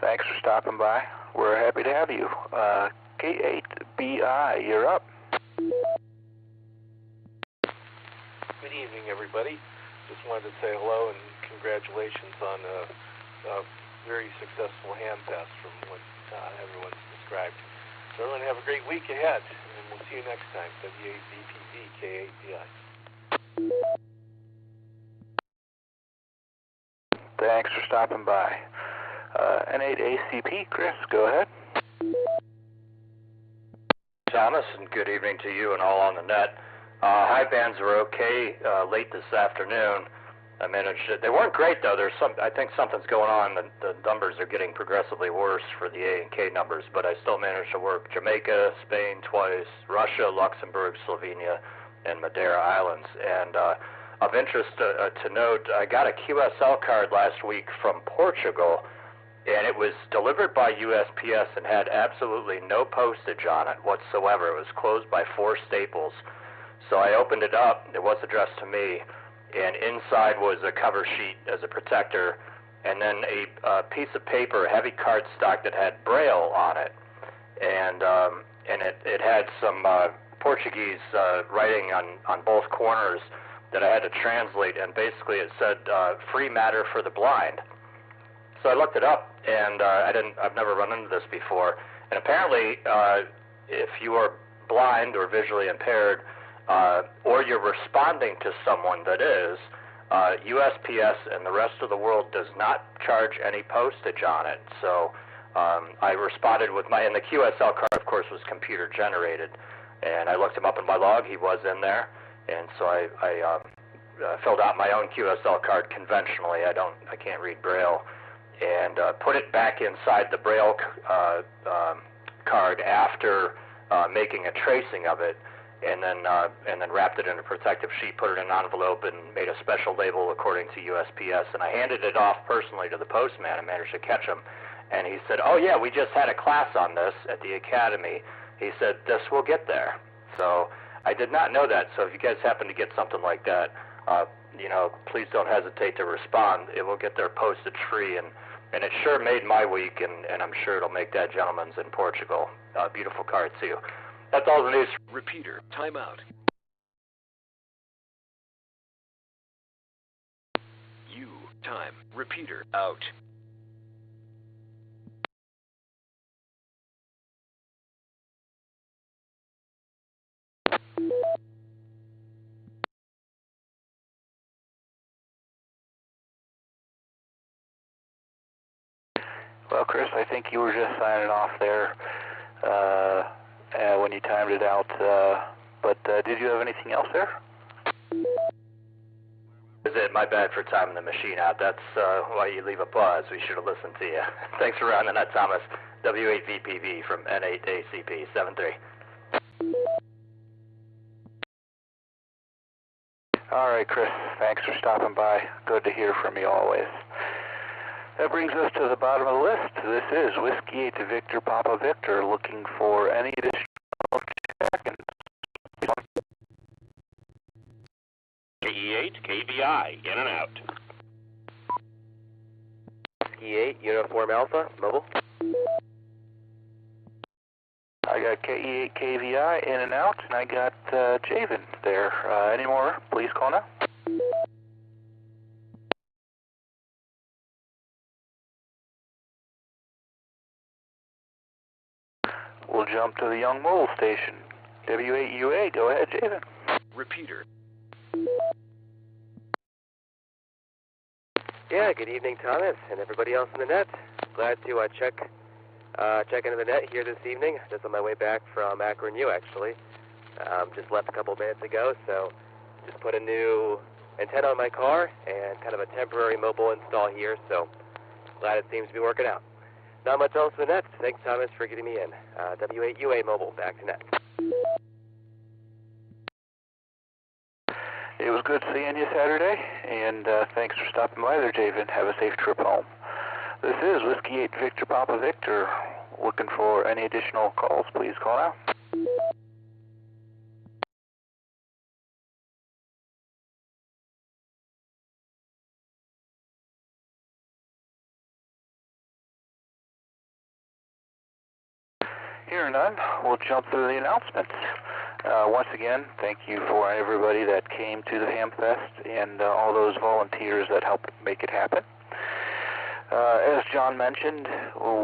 Thanks for stopping by. We're happy to have you. K8BI, you're up. Good evening, everybody. Just wanted to say hello and congratulations on a very successful ham fest from what everyone's described. So everyone have a great week ahead, and we'll see you next time. W8VPV, K8BI. Thanks for stopping by. N8ACP, Chris, go ahead. Thomas, and good evening to you and all on the net. High bands were okay late this afternoon. I managed it. They weren't great though. I think something's going on. The numbers are getting progressively worse for the A and K numbers, but I still managed to work Jamaica, Spain twice, Russia, Luxembourg, Slovenia, and Madeira Islands. And of interest to note, I got a QSL card last week from Portugal, and it was delivered by USPS and had absolutely no postage on it whatsoever. It was closed by 4 staples. So I opened it up. It was addressed to me, and inside was a cover sheet as a protector, and then a piece of paper, heavy cardstock that had Braille on it, and it had some Portuguese writing on both corners that I had to translate, and basically it said free matter for the blind. So I looked it up, and I've never run into this before. And apparently, if you are blind or visually impaired, or you're responding to someone that is, USPS and the rest of the world does not charge any postage on it. So I responded with and the QSL card, of course, was computer generated. And I looked him up in my log. He was in there. And so I filled out my own QSL card conventionally. I can't read Braille. And put it back inside the Braille card after making a tracing of it, and then wrapped it in a protective sheet, put it in an envelope, and made a special label according to USPS. And I handed it off personally to the postman and managed to catch him. And he said, "Oh yeah, we just had a class on this at the academy." He said, "This will get there." So I did not know that. So if you guys happen to get something like that, please don't hesitate to respond. It will get there postage free, and it sure made my week, and I'm sure it'll make that gentleman's in Portugal. Beautiful card too. That's all the news. Repeater, timeout. U, time, repeater, out. Well, Chris, I think you were just signing off there when you timed it out. But did you have anything else there? Is it my bad for timing the machine out? That's why you leave a pause. We should have listened to you. Thanks for rounding that, Thomas. W8VPV from N8ACP 73. All right, Chris. Thanks for stopping by. Good to hear from you always. That brings us to the bottom of the list. This is Whiskey 8 Victor Papa Victor, looking for any additional check-ins. KE8, KVI, in and out. Whiskey 8, Uniform Alpha, mobile. I got KE8, KVI, in and out, and I got Javen there. Any more? Please call now. we'll jump to the Young Mole station. W8UA, go ahead, Javen. Repeater. Yeah, good evening, Thomas, and everybody else in the net. Glad to check into the net here this evening. Just on my way back from Akron U, actually. Just left a couple minutes ago, so just put a new antenna on my car and kind of a temporary mobile install here, so glad it seems to be working out. Not much else in the net. Thanks, Thomas, for getting me in. W8UA Mobile, back to net. It was good seeing you Saturday, and thanks for stopping by there, Javen. Have a safe trip home. This is Whiskey 8 Victor Papa Victor. Looking for any additional calls, please call now. Here none, we'll jump through the announcements. Once again, thank you for everybody that came to the HamFest and all those volunteers that helped make it happen. As John mentioned,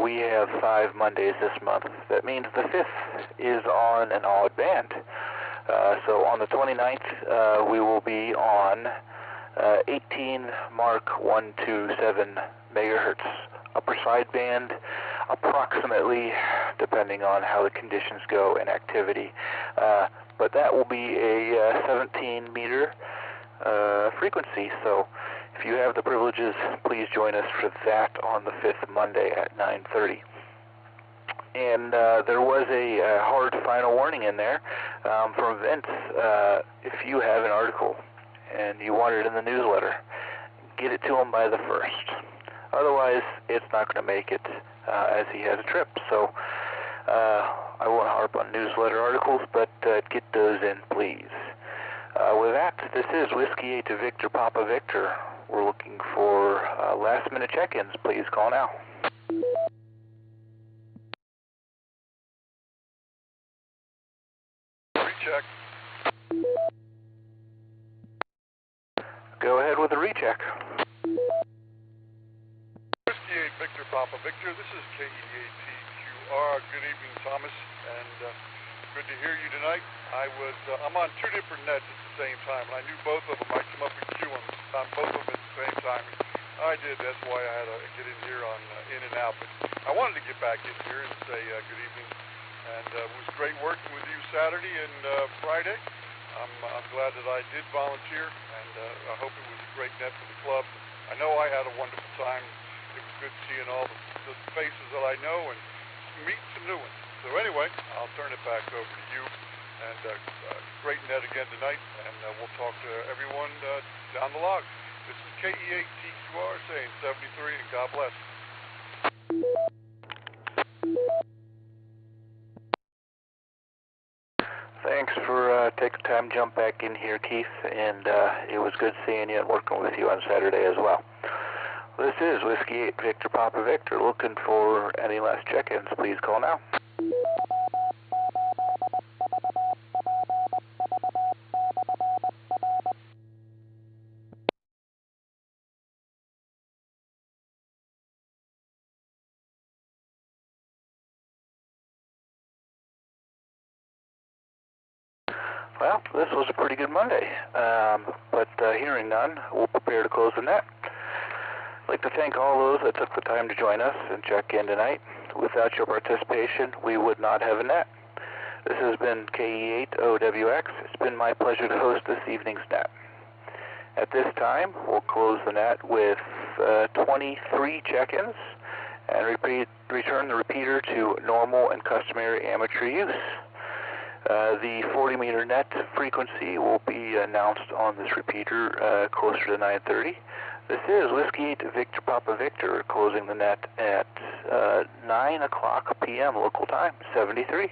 we have 5 Mondays this month. That means the 5th is on an odd band. So on the 29th, we will be on 18 Mark 127 megahertz upper sideband, approximately, depending on how the conditions go and activity. But that will be a 17 meter frequency. So if you have the privileges, please join us for that on the 5th Monday at 9:30. And there was a hard final warning in there from Vince. If you have an article and you want it in the newsletter, get it to him by the 1st. Otherwise, it's not going to make it as he has a trip. So I won't harp on newsletter articles, but get those in, please. With that, this is Whiskey 8 to Victor Papa Victor. We're looking for last-minute check-ins. Please call now. Recheck. Go ahead with a recheck. Whiskey 8 Victor Papa Victor, this is KE8TQR. Good evening, Thomas, and good to hear you tonight. I'm on 2 different nets at the same time, and I knew both of them. I come up and queue them on both of them at the same time. I did. That's why I had to get in here on in and out. But I wanted to get back in here and say good evening. And it was great working with you Saturday and Friday. I'm glad that I did volunteer, and I hope it was a great net for the club. I know I had a wonderful time. It was good seeing all the faces that I know and meeting some new ones. So anyway, I'll turn it back over to you. And great net again tonight, and we'll talk to everyone down the log. This is KE8TQR saying 73, and God bless. Thanks for taking time to jump back in here, Keith, and it was good seeing you and working with you on Saturday as well. This is Whiskey 8 Victor Papa Victor. Looking for any last check-ins, please call now. Well, this was a pretty good Monday, but hearing none, we'll prepare to close the net. I'd like to thank all those that took the time to join us and check in tonight. Without your participation, we would not have a net. This has been KE8OWX. It's been my pleasure to host this evening's net. At this time, we'll close the net with 23 check-ins and return the repeater to normal and customary amateur use. The 40-meter net frequency will be announced on this repeater closer to 9:30. This is Whiskey 8 Victor Papa Victor closing the net at 9 o'clock p.m. local time, 73.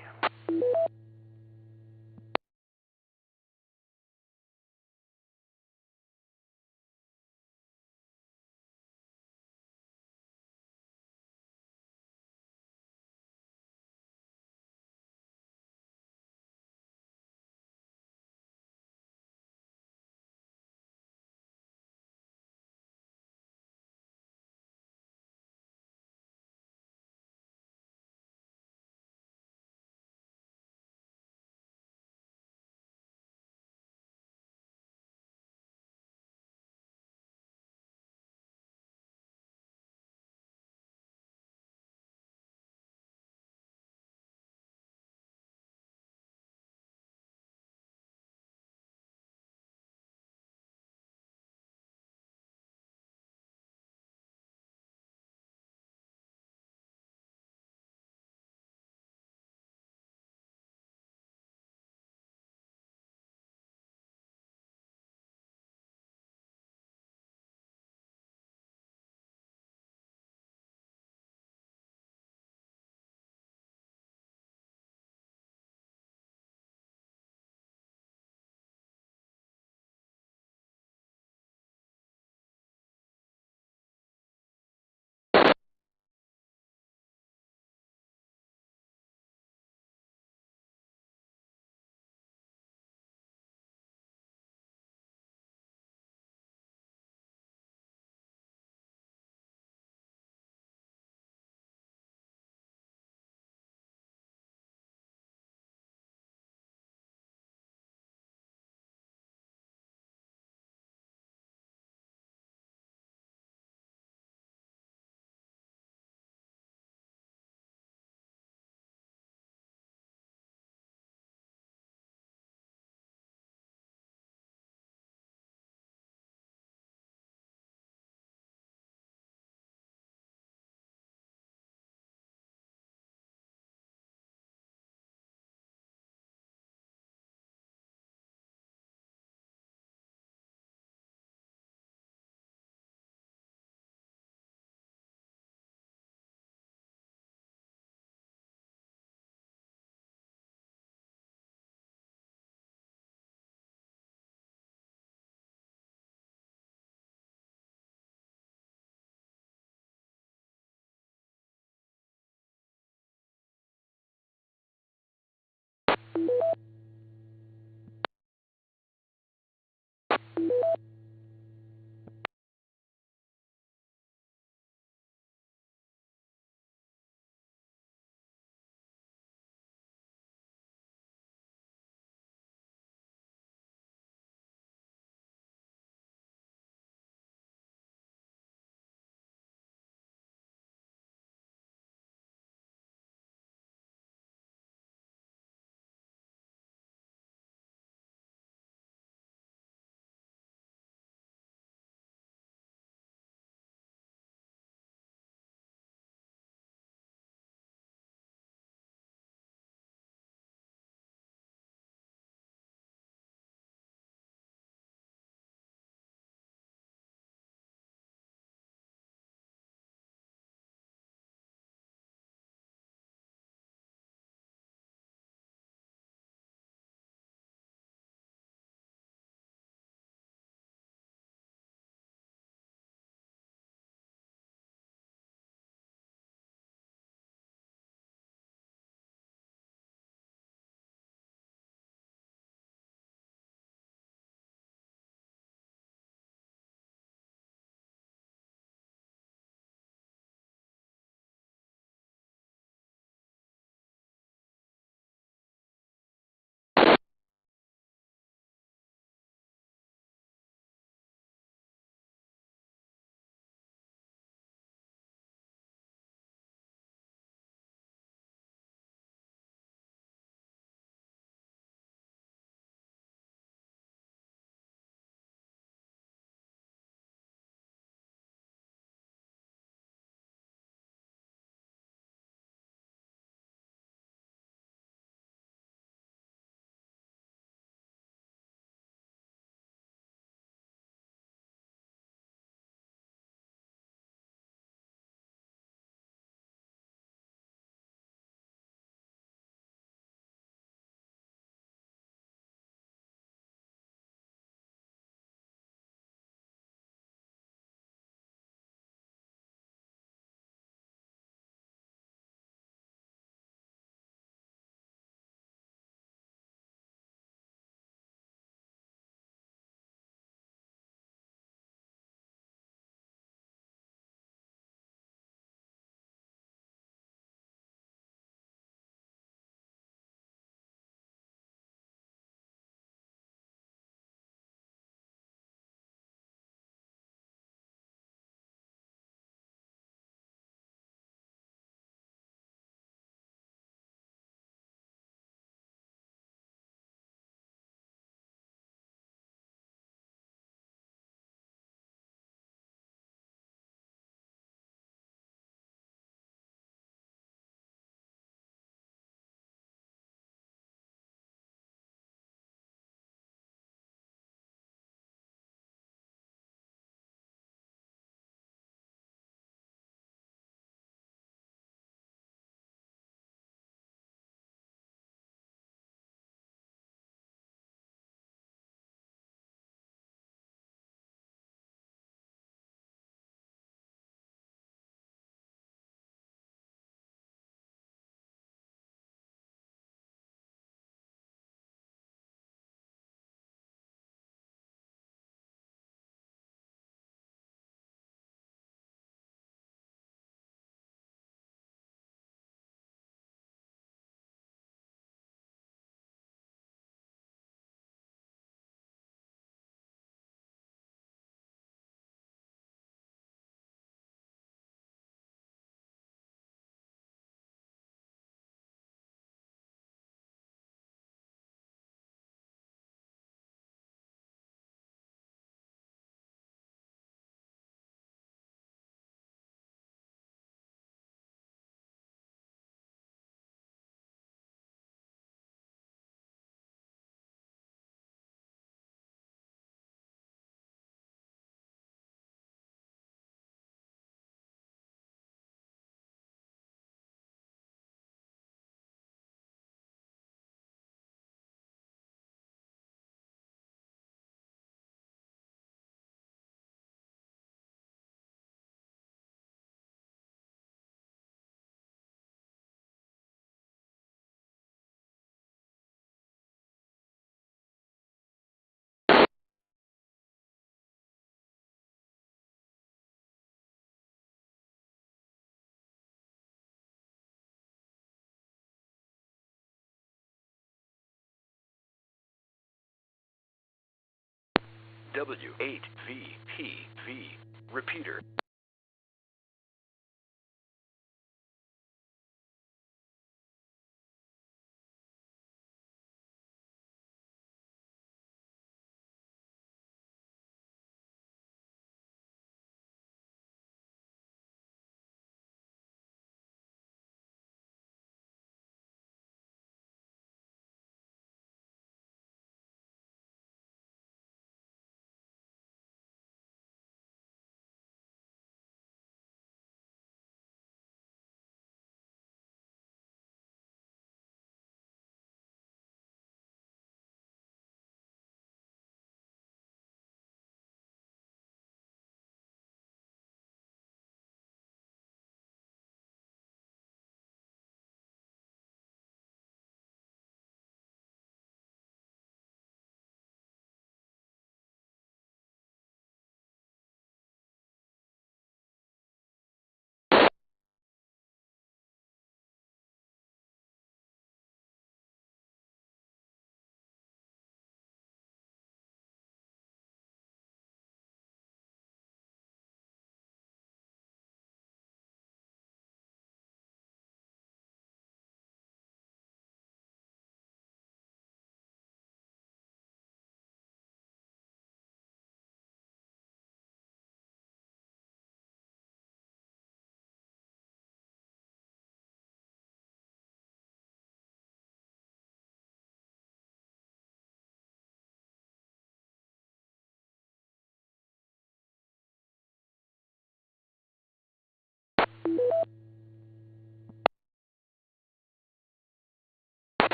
W8VPV. Repeater.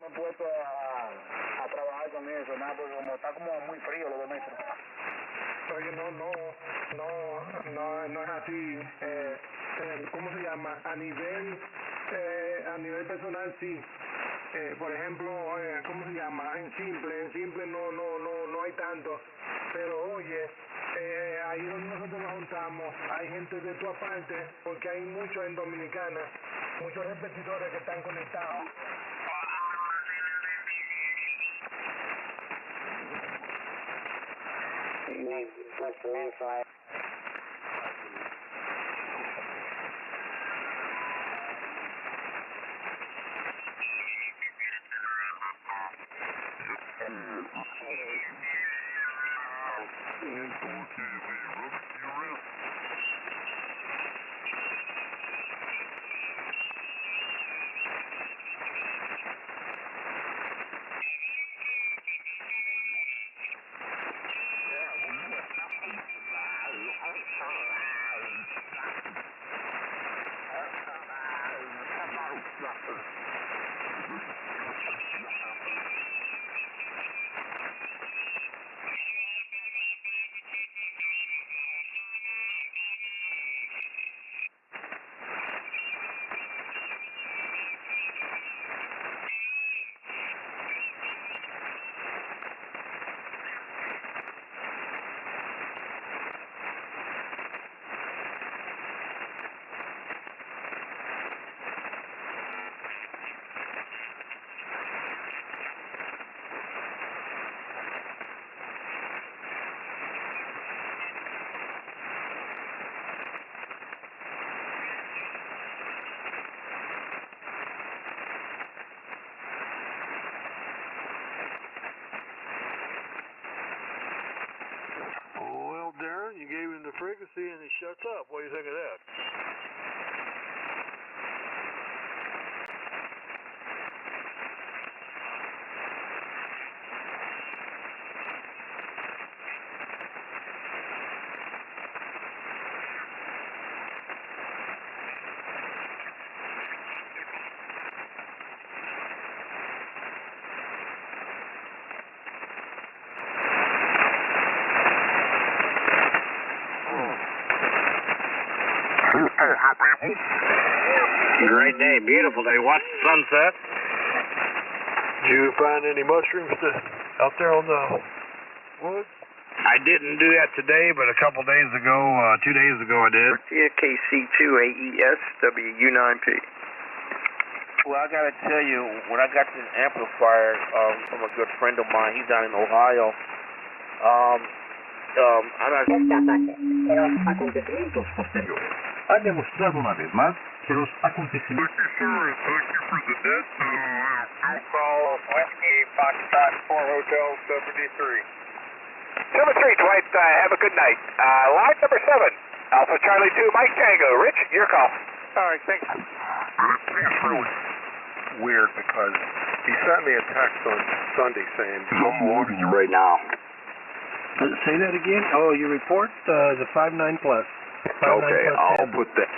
he puesto a trabajar con eso, nada, porque como está como muy frío los 2 metros. Porque no es así, ¿cómo se llama? A nivel personal sí. Por ejemplo, ¿cómo se llama? En simple no hay tanto. Pero oye, ahí donde nosotros nos juntamos, hay gente de todas partes, porque hay muchos en Dominicana, muchos repetidores que están conectados. Well, Darren, you gave him the frequency and he shuts up. What do you think of that? Great day, beautiful day. Watch the sunset. Did you find any mushrooms out there on the woods? I didn't do that today, but a couple days ago, 2 days ago I did. KC2AESWU9P. Well, I got to tell you, when I got this amplifier from a good friend of mine, he's down in Ohio. Ha demostrado una vez más que los acontecimientos... Thank you for the net. Call Whiskey Foxtrot 4 Hotel 73. 73, Dwight, have a good night. Line number 7, Alpha Charlie 2, Mike Tango. Rich, your call. All right, thanks. It's really weird because he sent me a text on Sunday saying, I'm loading you right now. Say that again? Oh, your report, the 59+. 59 Okay, I'll 10. put that.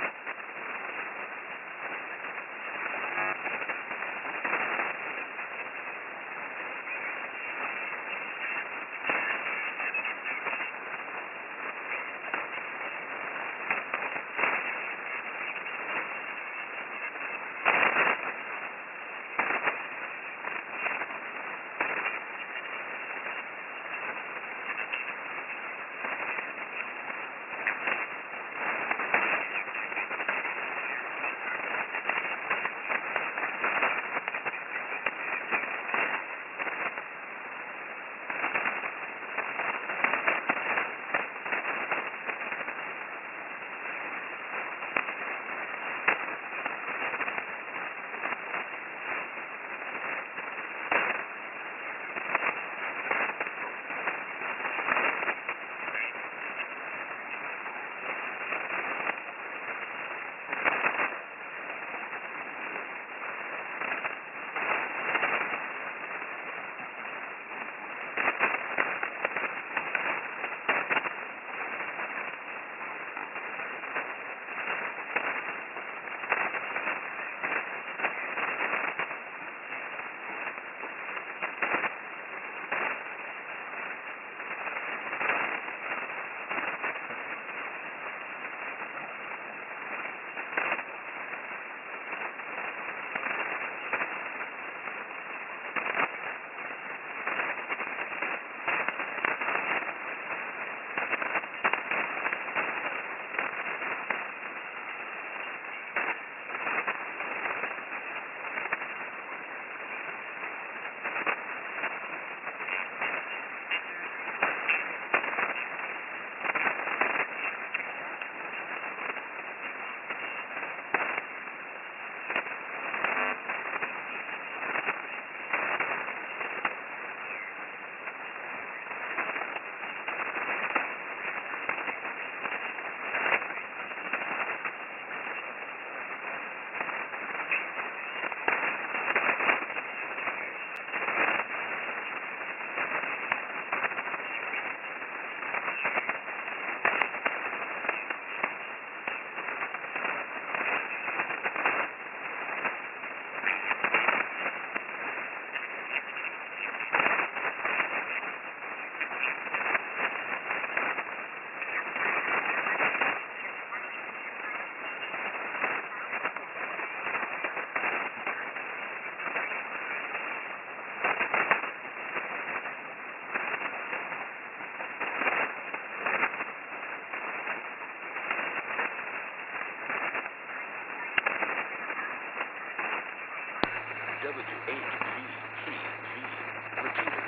W8VPV repeater.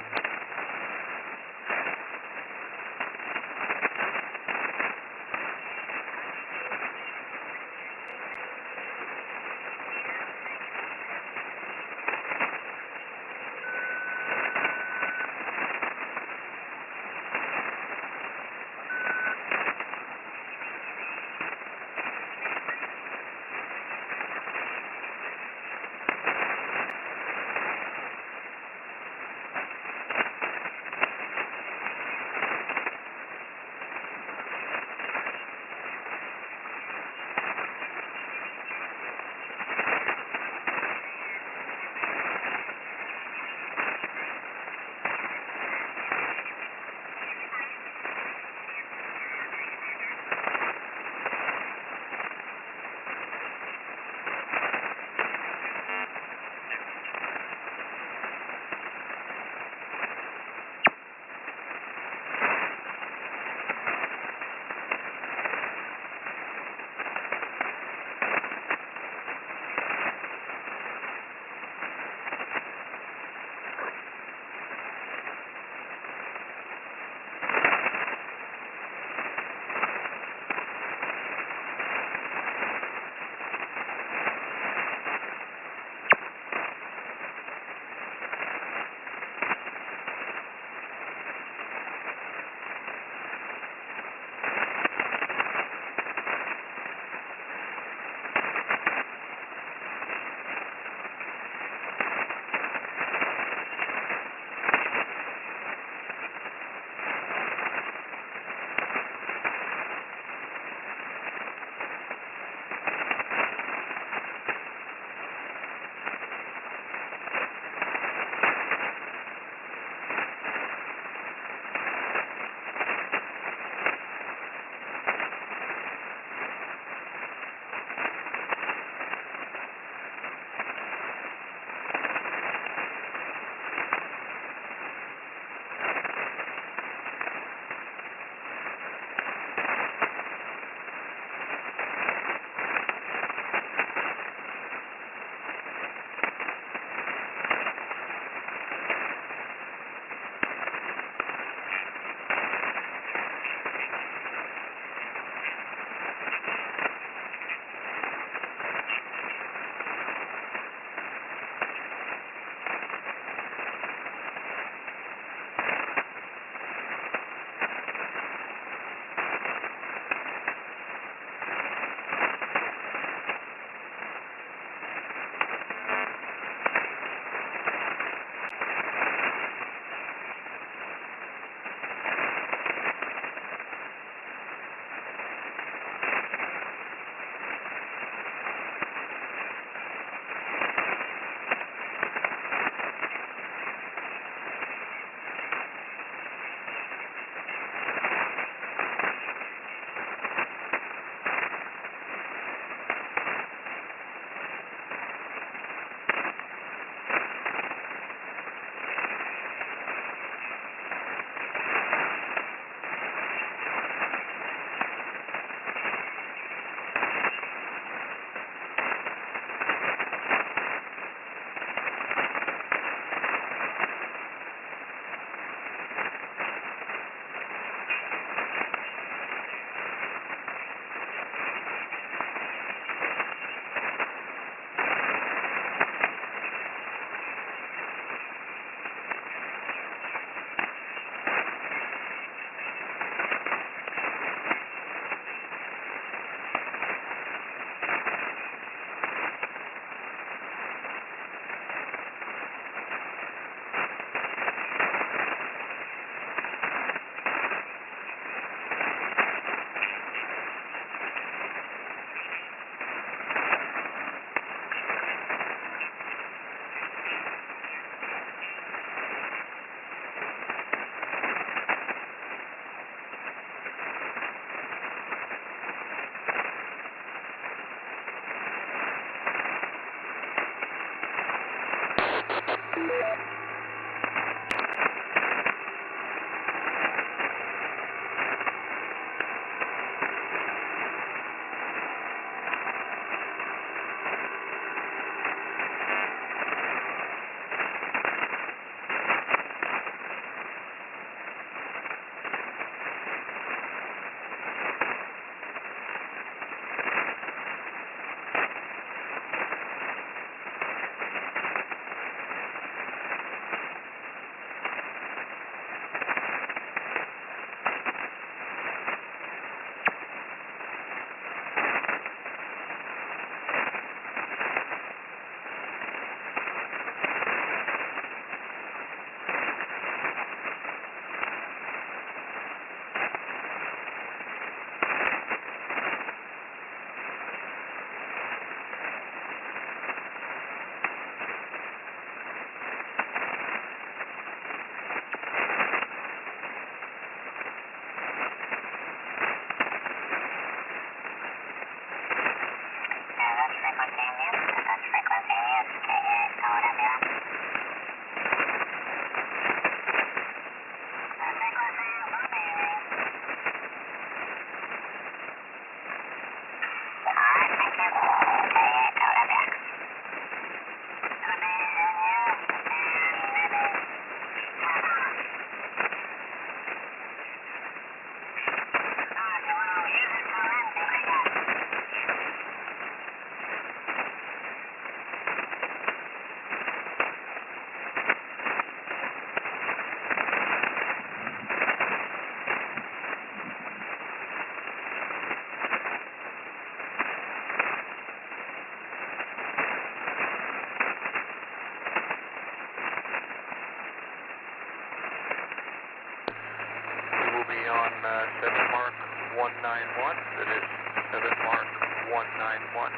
191, that is 7 Mark 191,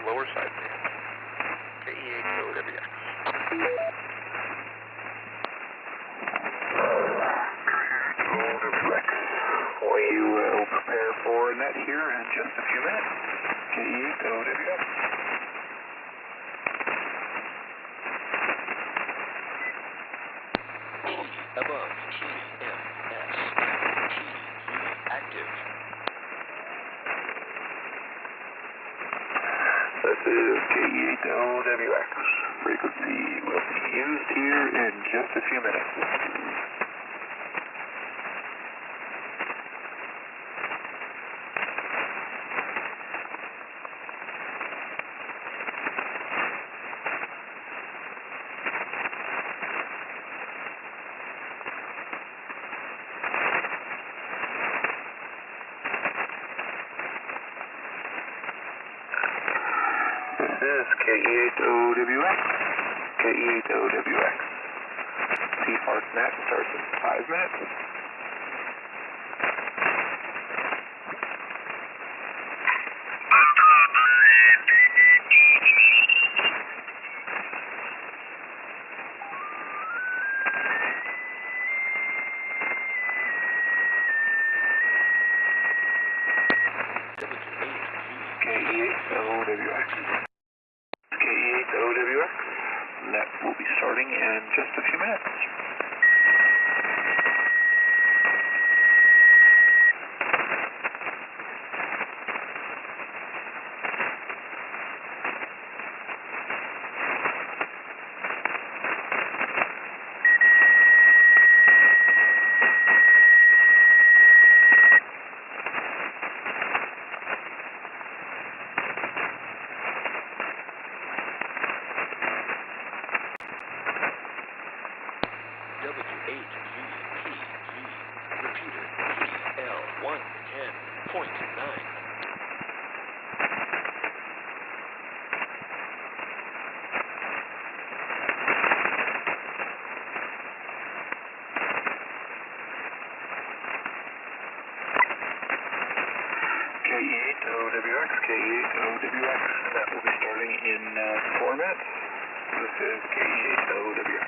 lower side band, KE8OWX. We will prepare for net here in just a few minutes. KE8OWX. Above TMS. Active. This is KE8OWX. Frequency will be used here in just a few minutes. This is KE8OWX. KE8OWX. CFARC net starts in 5 minutes. KE8OWX. KE8OWX. Net will be starting in just a few minutes. W8VPV, repeater PL110.9. KE8OWX, KE8OWX. That will be starting in 4 minutes. This is KE8OWX.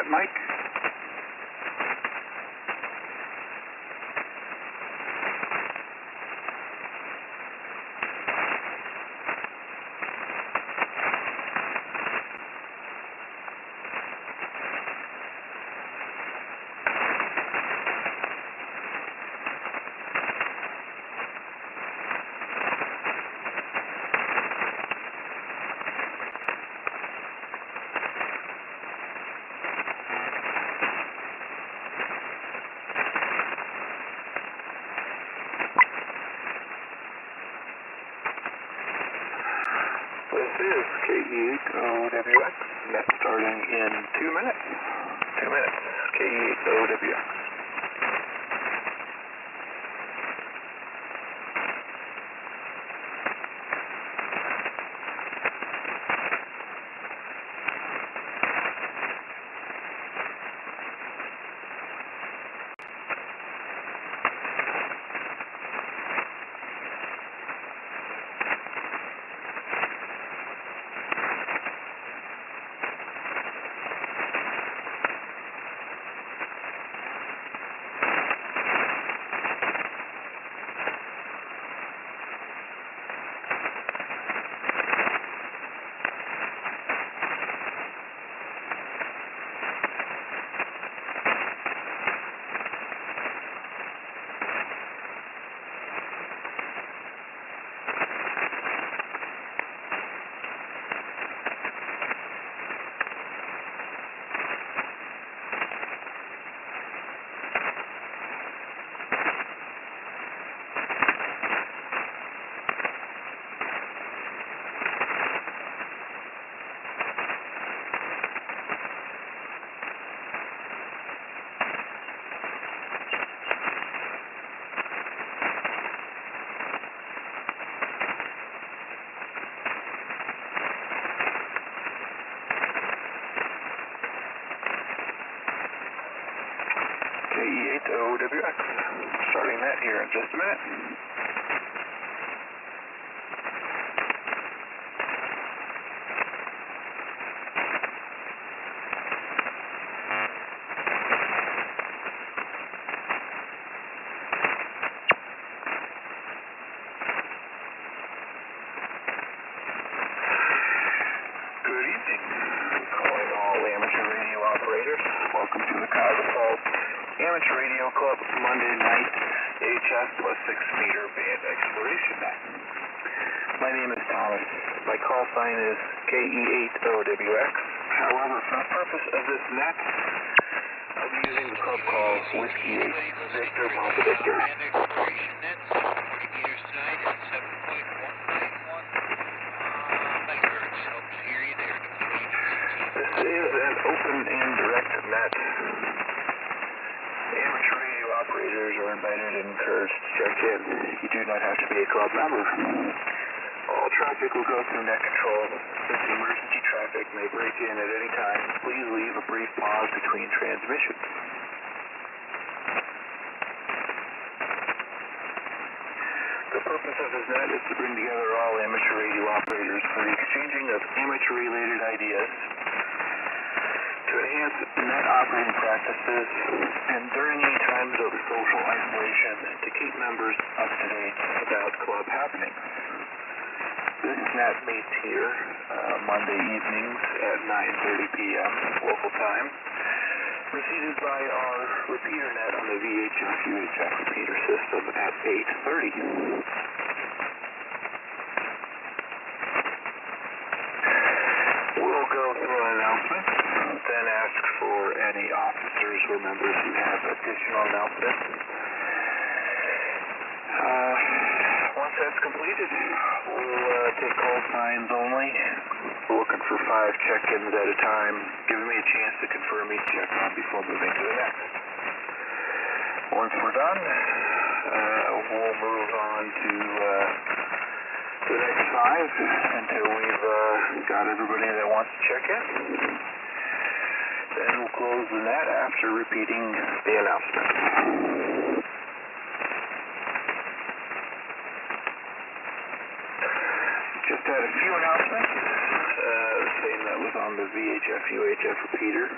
get Mike? This is KE8OWX, net starting in 2 minutes. 2 minutes, KE8OWX. KE8OWX, starting that here in just a minute. Good evening. Calling all amateur radio operators. Welcome to the Cuyahoga Falls Amateur Radio Club Monday night HF plus 6 meter band exploration net. My name is Thomas. My call sign is KE8OWX. However, for the purpose of this net, I'll be using the club call Whiskey 8 Victor Papa Victor. This is an open and direct net. Amateur radio operators are invited and encouraged to check in. You do not have to be a club member. All traffic will go through net control. Since emergency traffic may break in at any time, please leave a brief pause between transmissions. The purpose of this net is to bring together all amateur radio operators for the exchanging of amateur-related ideas to enhance net operating practices and during any times of social isolation to keep members up to date about club happenings. This net meets here Monday evenings at 9:30 p.m. local time, preceded by our repeater net on the VHF-UHF repeater system at 8:30. We'll go through an announcement, then ask for any officers or members who have additional announcements. Once that's completed, we'll take call signs only. We're looking for 5 check-ins at a time, giving me a chance to confirm each check-in before moving to the next. Once we're done, we'll move on to the next 5 until we've got everybody that wants to check in. Then we'll close the net after repeating the announcement. Just had a few announcements, same that was on the VHF-UHF repeater.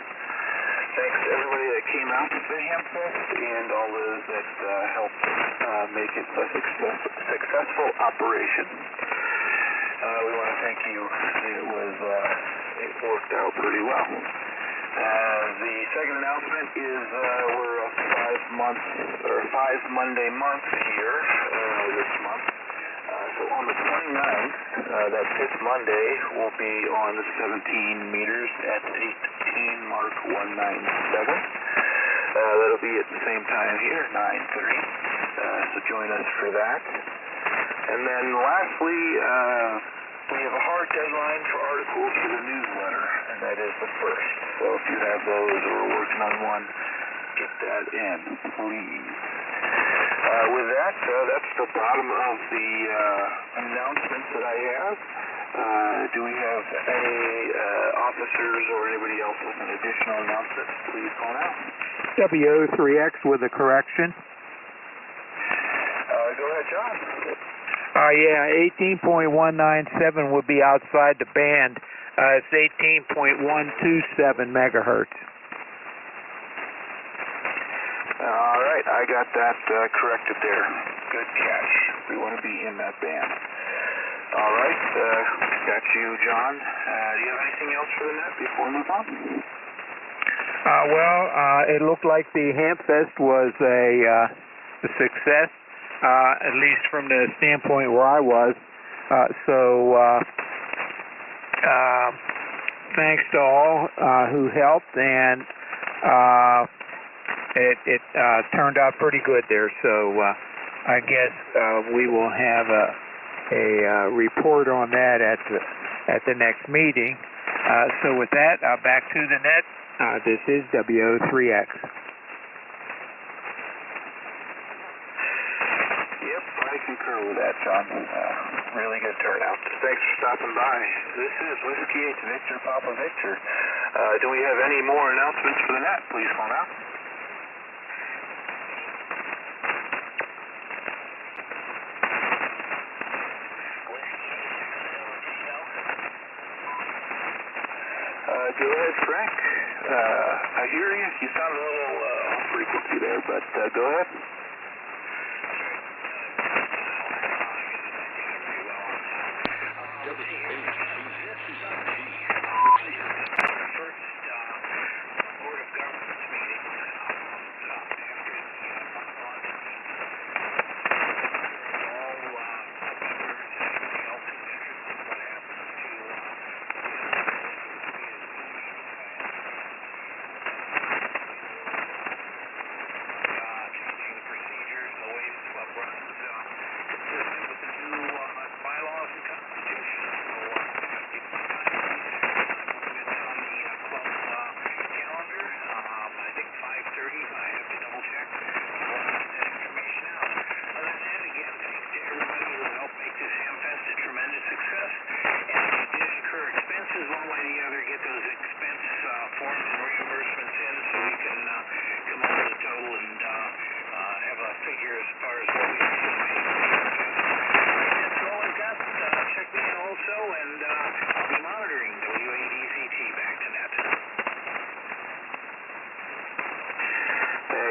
came out to the Hamfest and all those that helped make it a successful operation. We want to thank you. It worked out pretty well. The second announcement is we're a 5 Monday month here this month. So on the 29th, that fifth Monday, will be on the 17 meters at 18 Mark 197. That'll be at the same time here, 9:30. So join us for that. And then lastly, we have a hard deadline for articles for the newsletter, and that is the 1st. So if you have those or are working on one, get that in, please. With that, that's the bottom of the announcements that I have. Do we have any officers or anybody else with an additional announcement? Please call now. W3X with a correction. Go ahead, John. Yeah, 18.197 would be outside the band. It's 18.127 megahertz. All right, I got that corrected there. Good catch. We want to be in that band. All right, got you, John. Do you have anything else for the net before we move on? It looked like the Hamfest was a success, at least from the standpoint where I was. Thanks to all who helped, and it turned out pretty good there. So I guess we will have a report on that at the next meeting. So with that, back to the net. This is W3X. Yep, I concur with that, John. Really good turnout. Thanks for stopping by. This is Whiskey 8 Victor Papa Victor. Do we have any more announcements for the net? Please call now. Go ahead, Frank. I hear you. You sound a little off frequency there, but go ahead.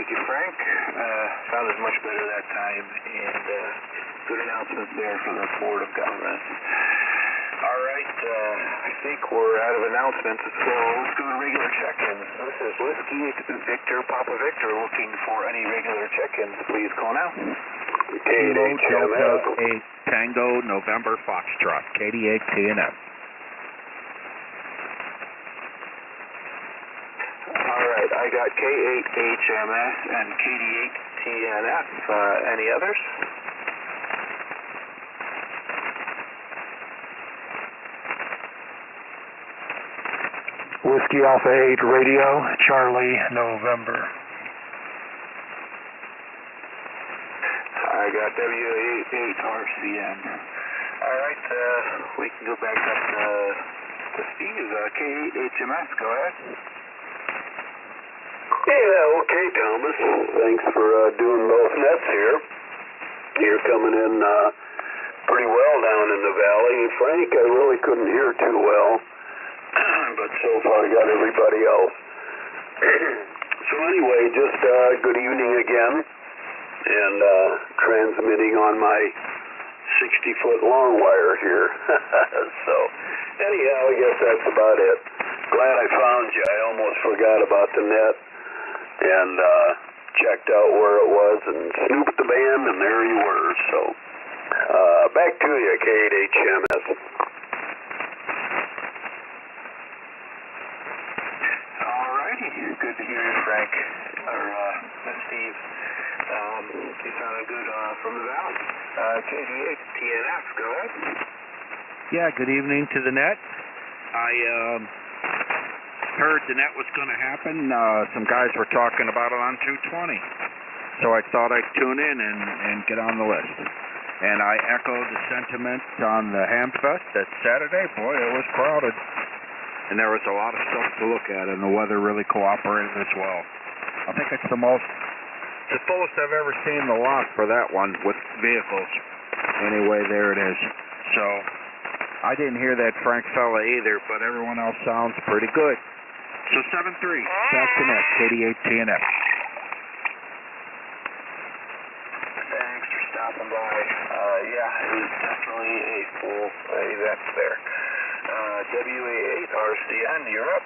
Thank you, Frank. Sounded much better that time, and good announcements there for the Board of Government. All right, I think we're out of announcements, so let's go to regular check-ins. This is Whiskey Victor Papa Victor looking for any regular check-ins. Please call now. Kilo Delta 8 Tango November Foxtrot, KD8 TNF. All right, I got K8HMS and KD8 TNF. Any others? Whiskey Alpha 8 Radio, Charlie November. I got W8RCN. All right, we can go back up to Steve. K8HMS, go ahead. Yeah, okay, Thomas. Thanks for doing both nets here. You're coming in pretty well down in the valley. Frank, I really couldn't hear too well, but so far I got everybody else. So anyway, just good evening again, and transmitting on my 60-foot long wire here. So anyhow, I guess that's about it. Glad I found you. I almost forgot about the net, and checked out where it was and snooped the band, and there you were. So back to you, K8HMS. Alrighty, good to hear you, Frank. Or Steve. You sounded good from the valley. KD8TNF, go ahead. Yeah, good evening to the net. I heard the net was going to happen. Some guys were talking about it on 220. So I thought I'd tune in and get on the list. And I echo the sentiment on the Hamfest that Saturday. Boy, it was crowded. And there was a lot of stuff to look at, and the weather really cooperated as well. I think it's the fullest I've ever seen the lot for that one with vehicles. Anyway, there it is. So I didn't hear that Frank fella either, but everyone else sounds pretty good. So 7-3, back to net, KD8TNF. Thanks for stopping by. Yeah, it was definitely a full event there. W8RCN, you're up.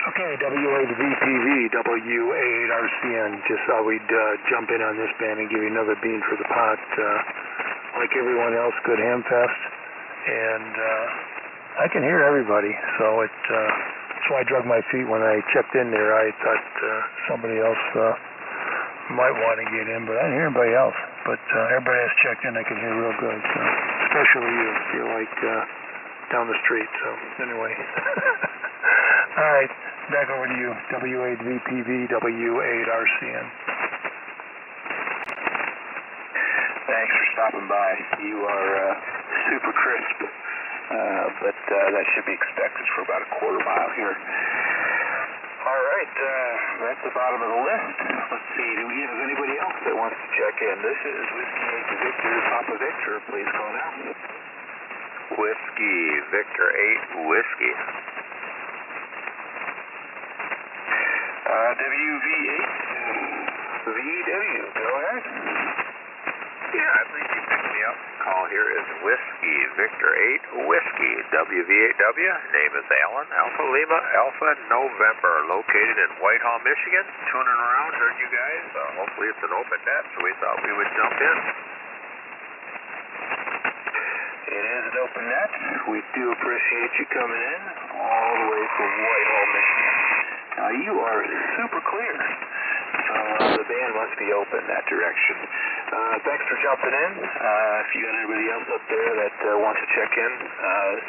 Okay, W8VPV, W8RCN. Just thought we'd jump in on this band and give you another bean for the pot. Like everyone else, good Hamfest. And I can hear everybody, so that's why I drug my feet when I checked in there. I thought somebody else might want to get in, but I didn't hear anybody else. But everybody that's checked in, I can hear real good. So especially you. You're like down the street. So anyway. All right, back over to you. W8VPV, W8RCN. Thanks for stopping by. You are super crisp, but that should be expected for about a quarter mile here. All right, that's the bottom of the list. Let's see, do we have anybody else that wants to check in? This is Whiskey 8 Victor, Papa Victor. Please call now. Whiskey Victor 8 Whiskey. WV8VW, go ahead. Yeah, I believe you picked me up. Call here is Whiskey Victor 8 Whiskey WV8W. Name is Alan Alpha Lima Alpha November. Located in Whitehall, Michigan. Tuning around, heard you guys. Hopefully it's an open net, so we thought we would jump in. It is an open net. We do appreciate you coming in all the way from Whitehall, Michigan. You are super clear. So the band must be open that direction. Thanks for jumping in. If you got anybody else up there that wants to check in,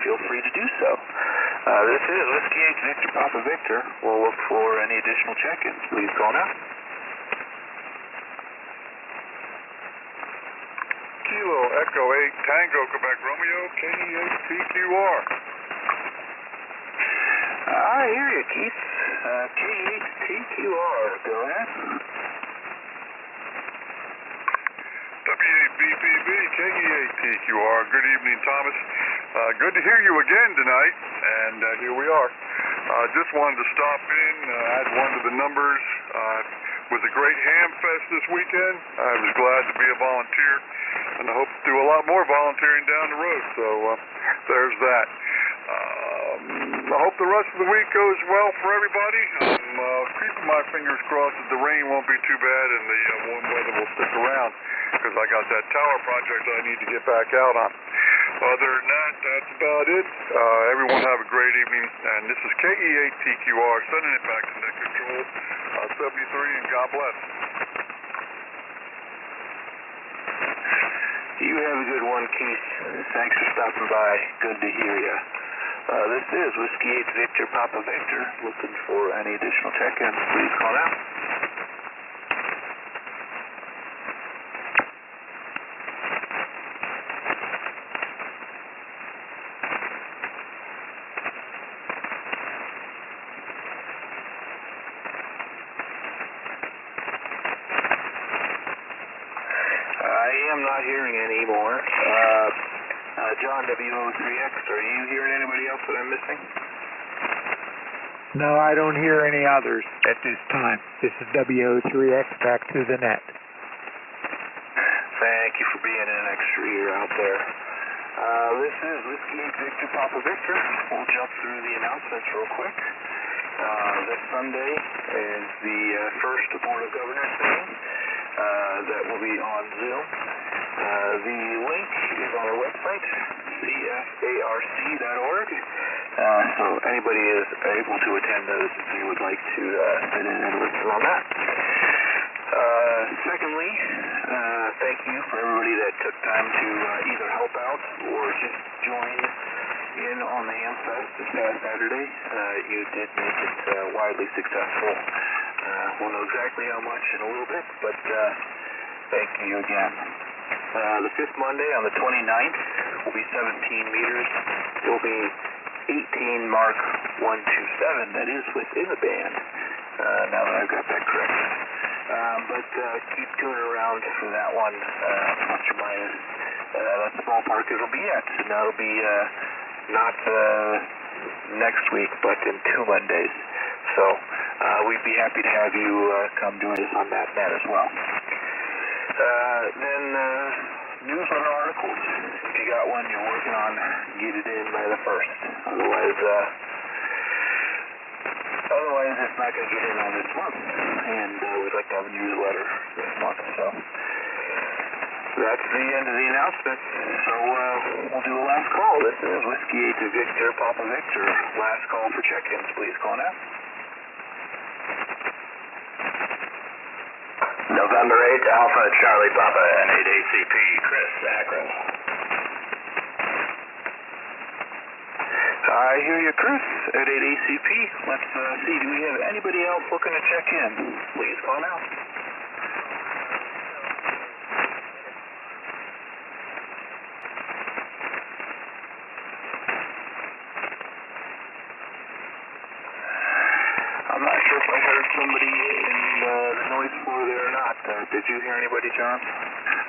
feel free to do so. This is Whiskey 8 Victor Papa Victor. We'll look for any additional check-ins. Please call now. Kilo Echo 8 Tango Quebec Romeo K8TQR. I hear you, Keith. K8TQR. Go ahead. W8VPV K8TQR. Good evening, Thomas. Good to hear you again tonight, and here we are. Just wanted to stop in, add one to the numbers. Was a great Hamfest this weekend. I was glad to be a volunteer, and I hope to do a lot more volunteering down the road. So there's that. I hope the rest of the week goes well for everybody. I'm keeping my fingers crossed that the rain won't be too bad and the warm weather will stick around, because I got that tower project I need to get back out on. Other than that, that's about it. Everyone have a great evening, and this is KE8TQR sending it back to Net Control 73, and God bless. You have a good one, Keith. Thanks for stopping by. Good to hear you. This is Whiskey 8 Victor Papa Victor. Looking for any additional check-ins, please call now. I am not hearing any more. John W03X, are you hearing anybody else that I'm missing? No, I don't hear any others at this time. This is W03X back to the net. Thank you for being an extra ear out there. This is Whiskey 8 Victor Papa Victor. We'll jump through the announcements real quick. This Sunday is the first Board of Governors meeting that will be on Zoom. The link is on our website, cfarc.org. So anybody is able to attend those if they would like to sit in and listen on that. Secondly, thank you for everybody that took time to either help out or just join in on the Hamfest this past Saturday. You did make it widely successful. We'll know exactly how much in a little bit, but thank you again. The fifth Monday on the 29th will be 17 meters. It will be 18 Mark 127. That is within the band, now that I've got that correct. But keep tuning around for that one, plus or minus. That's the ballpark it'll be at. And that'll be not next week, but in 2 Mondays. So we'd be happy to have you come join us on that net as well. Then newsletter articles. If you got one you're working on, get it in by the 1st. Otherwise, it's not going to get in on this month, and we'd like to have a newsletter this month. So that's the end of the announcement. So we'll do a last call. This is Whiskey 8 to Victor, Papa Victor. Last call for check-ins. Please call now. November 8, Alpha Charlie Papa, N8 ACP, Chris, Akron. I hear you, Chris, at 8 ACP. Let's see, do we have anybody else looking to check in? Please call now. I'm not sure if I heard somebody in the noise floor there or not. Did you hear anybody, John?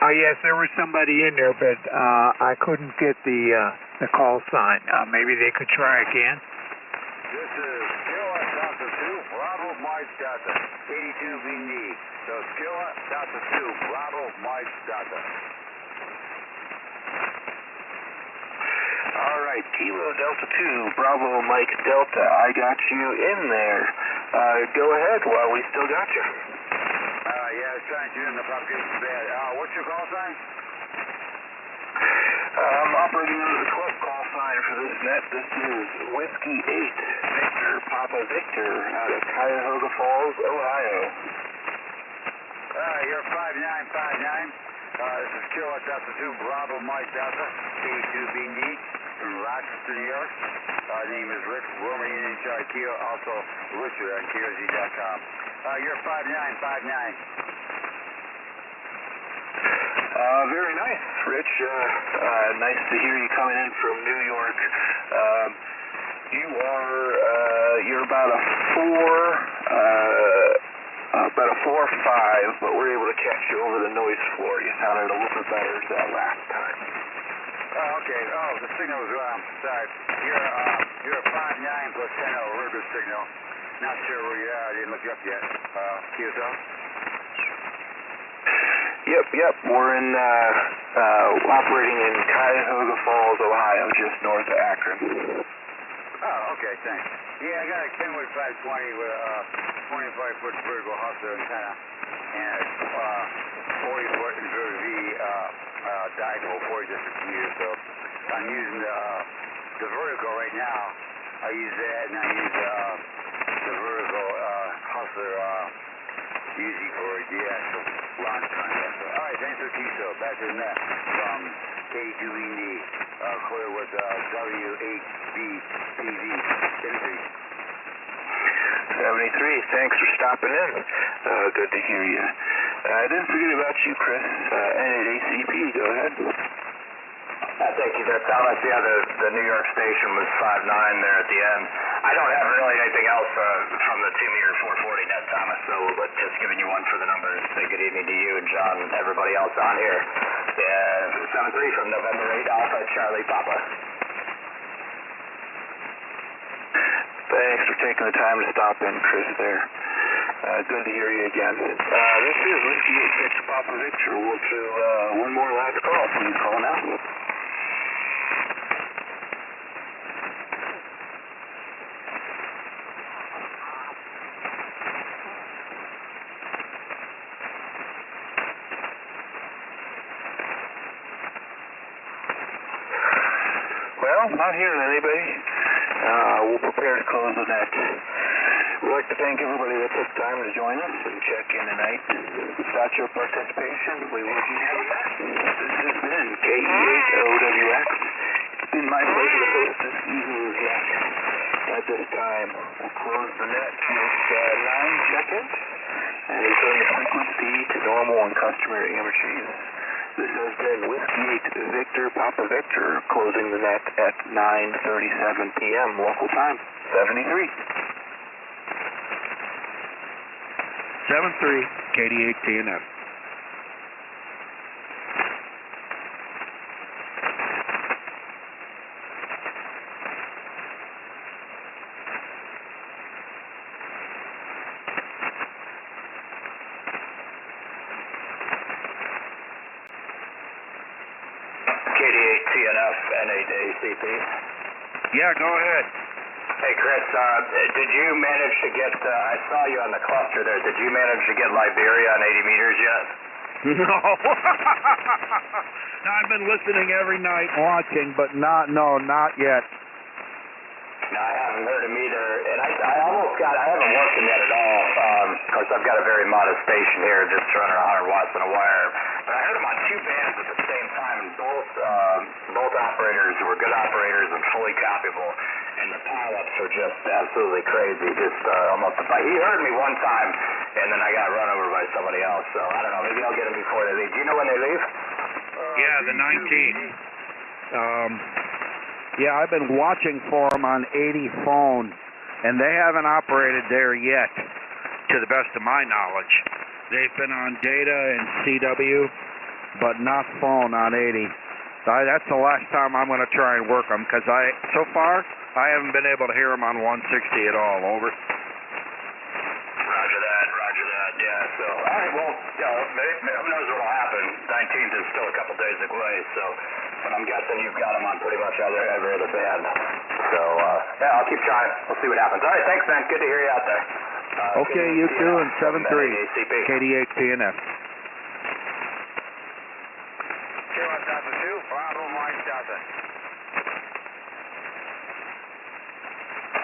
Yes, there was somebody in there, but I couldn't get the call sign. Maybe they could try again. This is Kiowa Delta 2, Bravo Mike Delta, 82VD. So Kiowa Delta 2, Bravo Mike Delta. All right, Kilo Delta 2, Bravo Mike Delta. I got you in there. Go ahead while we still got you. Yeah, I was trying to in the propagation bed. What's your call sign? I'm operating under the club call sign for this net. This is Whiskey 8, Victor, Papa Victor, out of Cuyahoga Falls, Ohio. You're 5959. This is Kilo Delta 2, Bravo Mike Delta, 82VD, from Rochester, New York. Name is Rick, Roman NHR Kilo, also Richard on KOZ.com. You're 5959. Very nice, Rich. Nice to hear you coming in from New York. You're about a 4 or 5, but we're able to catch you over the noise floor. You sounded a little bit better than last time. Okay. The signal was wrong. Sorry. You're 59 plus 10 a real good signal. Not sure where you are. I didn't look you up yet. QSL? Yep. We're in operating in Cuyahoga Falls, Ohio, just north of Akron. Okay, thanks. Yeah, I got a Kenwood 520 with a 25-foot vertical hustler antenna and a 40-foot inverter V dipole, 40 district meters. So I'm using the vertical right now. I use that, and I use the vertical hustler usually for the actual launch content. So, all right, thanks for TSO. Back to the net from K2ED, clear with W8VPV. 73, thanks for stopping in. Good to hear you. I didn't forget about you, Chris. N8 ACP, go ahead. Thank you there, Thomas. Yeah, the New York station was 5.9 there at the end. I don't have really anything else from the 2-meter 440 net, Thomas, so just giving you one for the numbers. Say good evening to you and John and everybody else on here. 73 from November 8, Alpha Charlie Papa. Thanks for taking the time to stop in, Chris, there. Good to hear you again. This is Whiskey 86 Papa Victor. We'll do one more last call. Please call now. Well, not hearing anybody. We'll prepare to close the net. We'd like to thank everybody that took time to join us and check in tonight. Without your participation, we wouldn't have that. This has been KE8OWX. It's been my pleasure to host this evening's net. At this time, we'll close the net with 9 seconds and return the frequency to normal and customary amateur use. This has been Whiskey 8 Victor Papa Victor, closing the net at 9:37 p.m. local time, 73. 7-3, KD8TNF. KD8TNF, N8ACP. Yeah, go ahead. Hey, Chris, did you manage to get, I saw you on the cluster there, did you manage to get Liberia on 80 meters yet? No. No, I've been listening every night, watching, but not yet. No, I haven't heard a meter, and I haven't worked them yet at all. Of course, I've got a very modest station here, just running 100 watts on a wire. But I heard them on 2 bands at the same time, and both operators were good operators and fully copyable. And the pileups are just absolutely crazy. Just almost. He heard me one time, and then I got run over by somebody else. So I don't know. Maybe I'll get them before they leave. Do you know when they leave? Yeah, the 19th. Yeah, I've been watching for them on 80 phone, and they haven't operated there yet, to the best of my knowledge. They've been on data and CW, but not phone on 80. That's the last time I'm going to try and work them, because so far, I haven't been able to hear them on 160 at all. Over. Roger that, yeah. So, all right, well, who knows what will happen. 19th is still a couple days away, so, but I'm guessing you've got them on pretty much every other band. So, yeah, I'll keep trying. We'll see what happens. All right, thanks, man. Good to hear you out there. Okay, you too, and 7-3, KD8TNF. Kilo Delta 2, Bravo Mike Delta.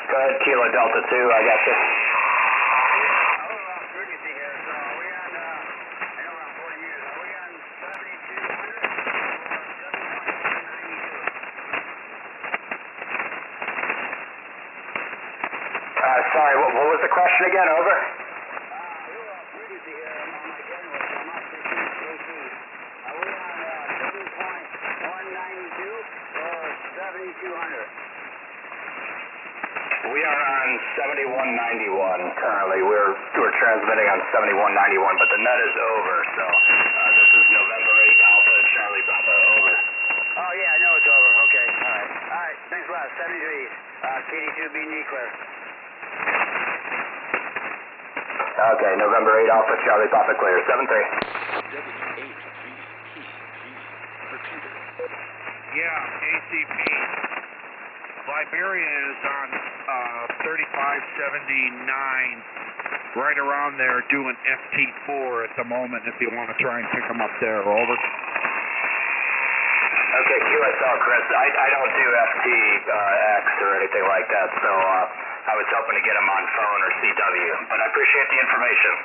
Go ahead, Kilo Delta 2, I got you. Sorry, what was the question again? Over? We are on 7191 currently. We're transmitting on 7191, but the net is over, so this is November 8 Alpha Charlie Papa, over. Oh, yeah, I know it's over. Okay, all right. Thanks a lot. 73, KD2B clear. Okay, November 8 Alpha Charlie Papa clear, 7-3. Yeah, ACP. Liberia is on 3579, right around there, doing FT4 at the moment, if you want to try and pick them up there. Over. Okay, QSL, Chris. I don't do FTX or anything like that, so I was hoping to get them on phone or CW, but I appreciate the information.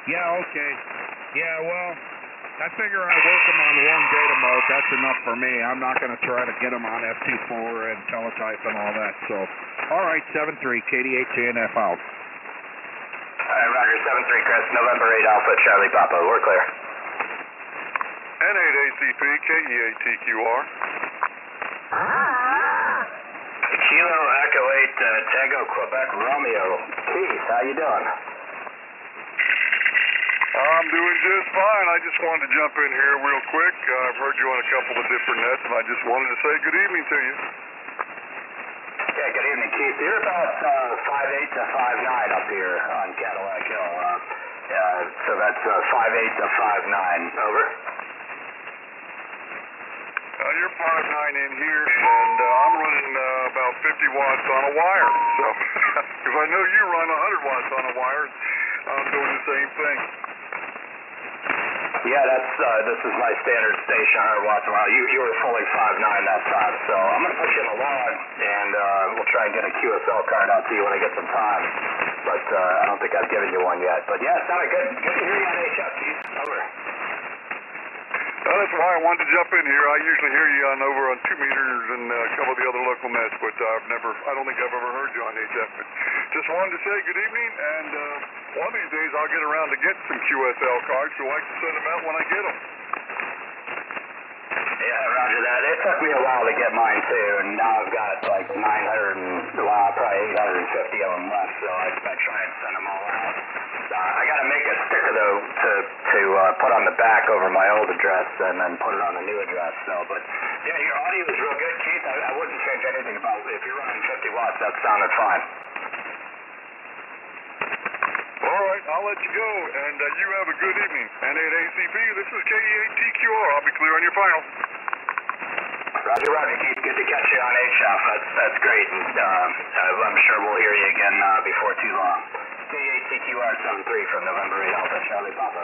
Yeah, okay. Yeah, well, I figure I work them on one data mode. That's enough for me. I'm not going to try to get them on FT4 and teletype and all that. So, all right, 7-3, KD8TNF out. All right, Roger, 7-3, Chris. November 8 Alpha Charlie Papa. We're clear. N8ACP, KE8TQR. Kilo Echo 8 Tango Quebec Romeo. Keith, how you doing? I'm doing just fine. I just wanted to jump in here real quick. I've heard you on a couple of different nets, and I just wanted to say good evening to you. Yeah, good evening, Keith. You're about 5'8 to 5'9 up here on Cadillac Hill. So that's 5'8 to 5'9. Over. You're 5'9 in here, and I'm running about 50 watts on a wire. So, because I know you run 100 watts on a wire, I'm doing the same thing. Yeah, this is my standard station, 100 watts a while. You were fully 5'9 that time, so I'm going to put you in the log, and we'll try and get a QSL card out to you when I get some time. But I don't think I've given you one yet. But yeah, it sounded good. Good to hear you on HF, Keith. Over. That's why I wanted to jump in here. I usually hear you over on 2 meters and a couple of the other local nets, but I don't think I've ever heard you on HF. But just wanted to say good evening, and one of these days I'll get around to getting some QSL cards, so I can send them out when I get them. Yeah, roger that. It took me a while to get mine too, and now I've got like 900 and probably 850 of them left, so I try and send them all out. I got to make a sticker though to put on the back over my old address and then put it on the new address. So, but yeah, your audio is real good, Keith. I wouldn't change anything about it. If you're running 50 watts, that sounded fine. All right, I'll let you go, and you have a good evening. And at ACP, this is KE8TQR. I'll be clear on your final. Roger, Keith. Good to catch you on HF. That's great, and I'm sure we'll hear you again before too long. KE8TQR 73 from November 8 Alpha Charlie Papa.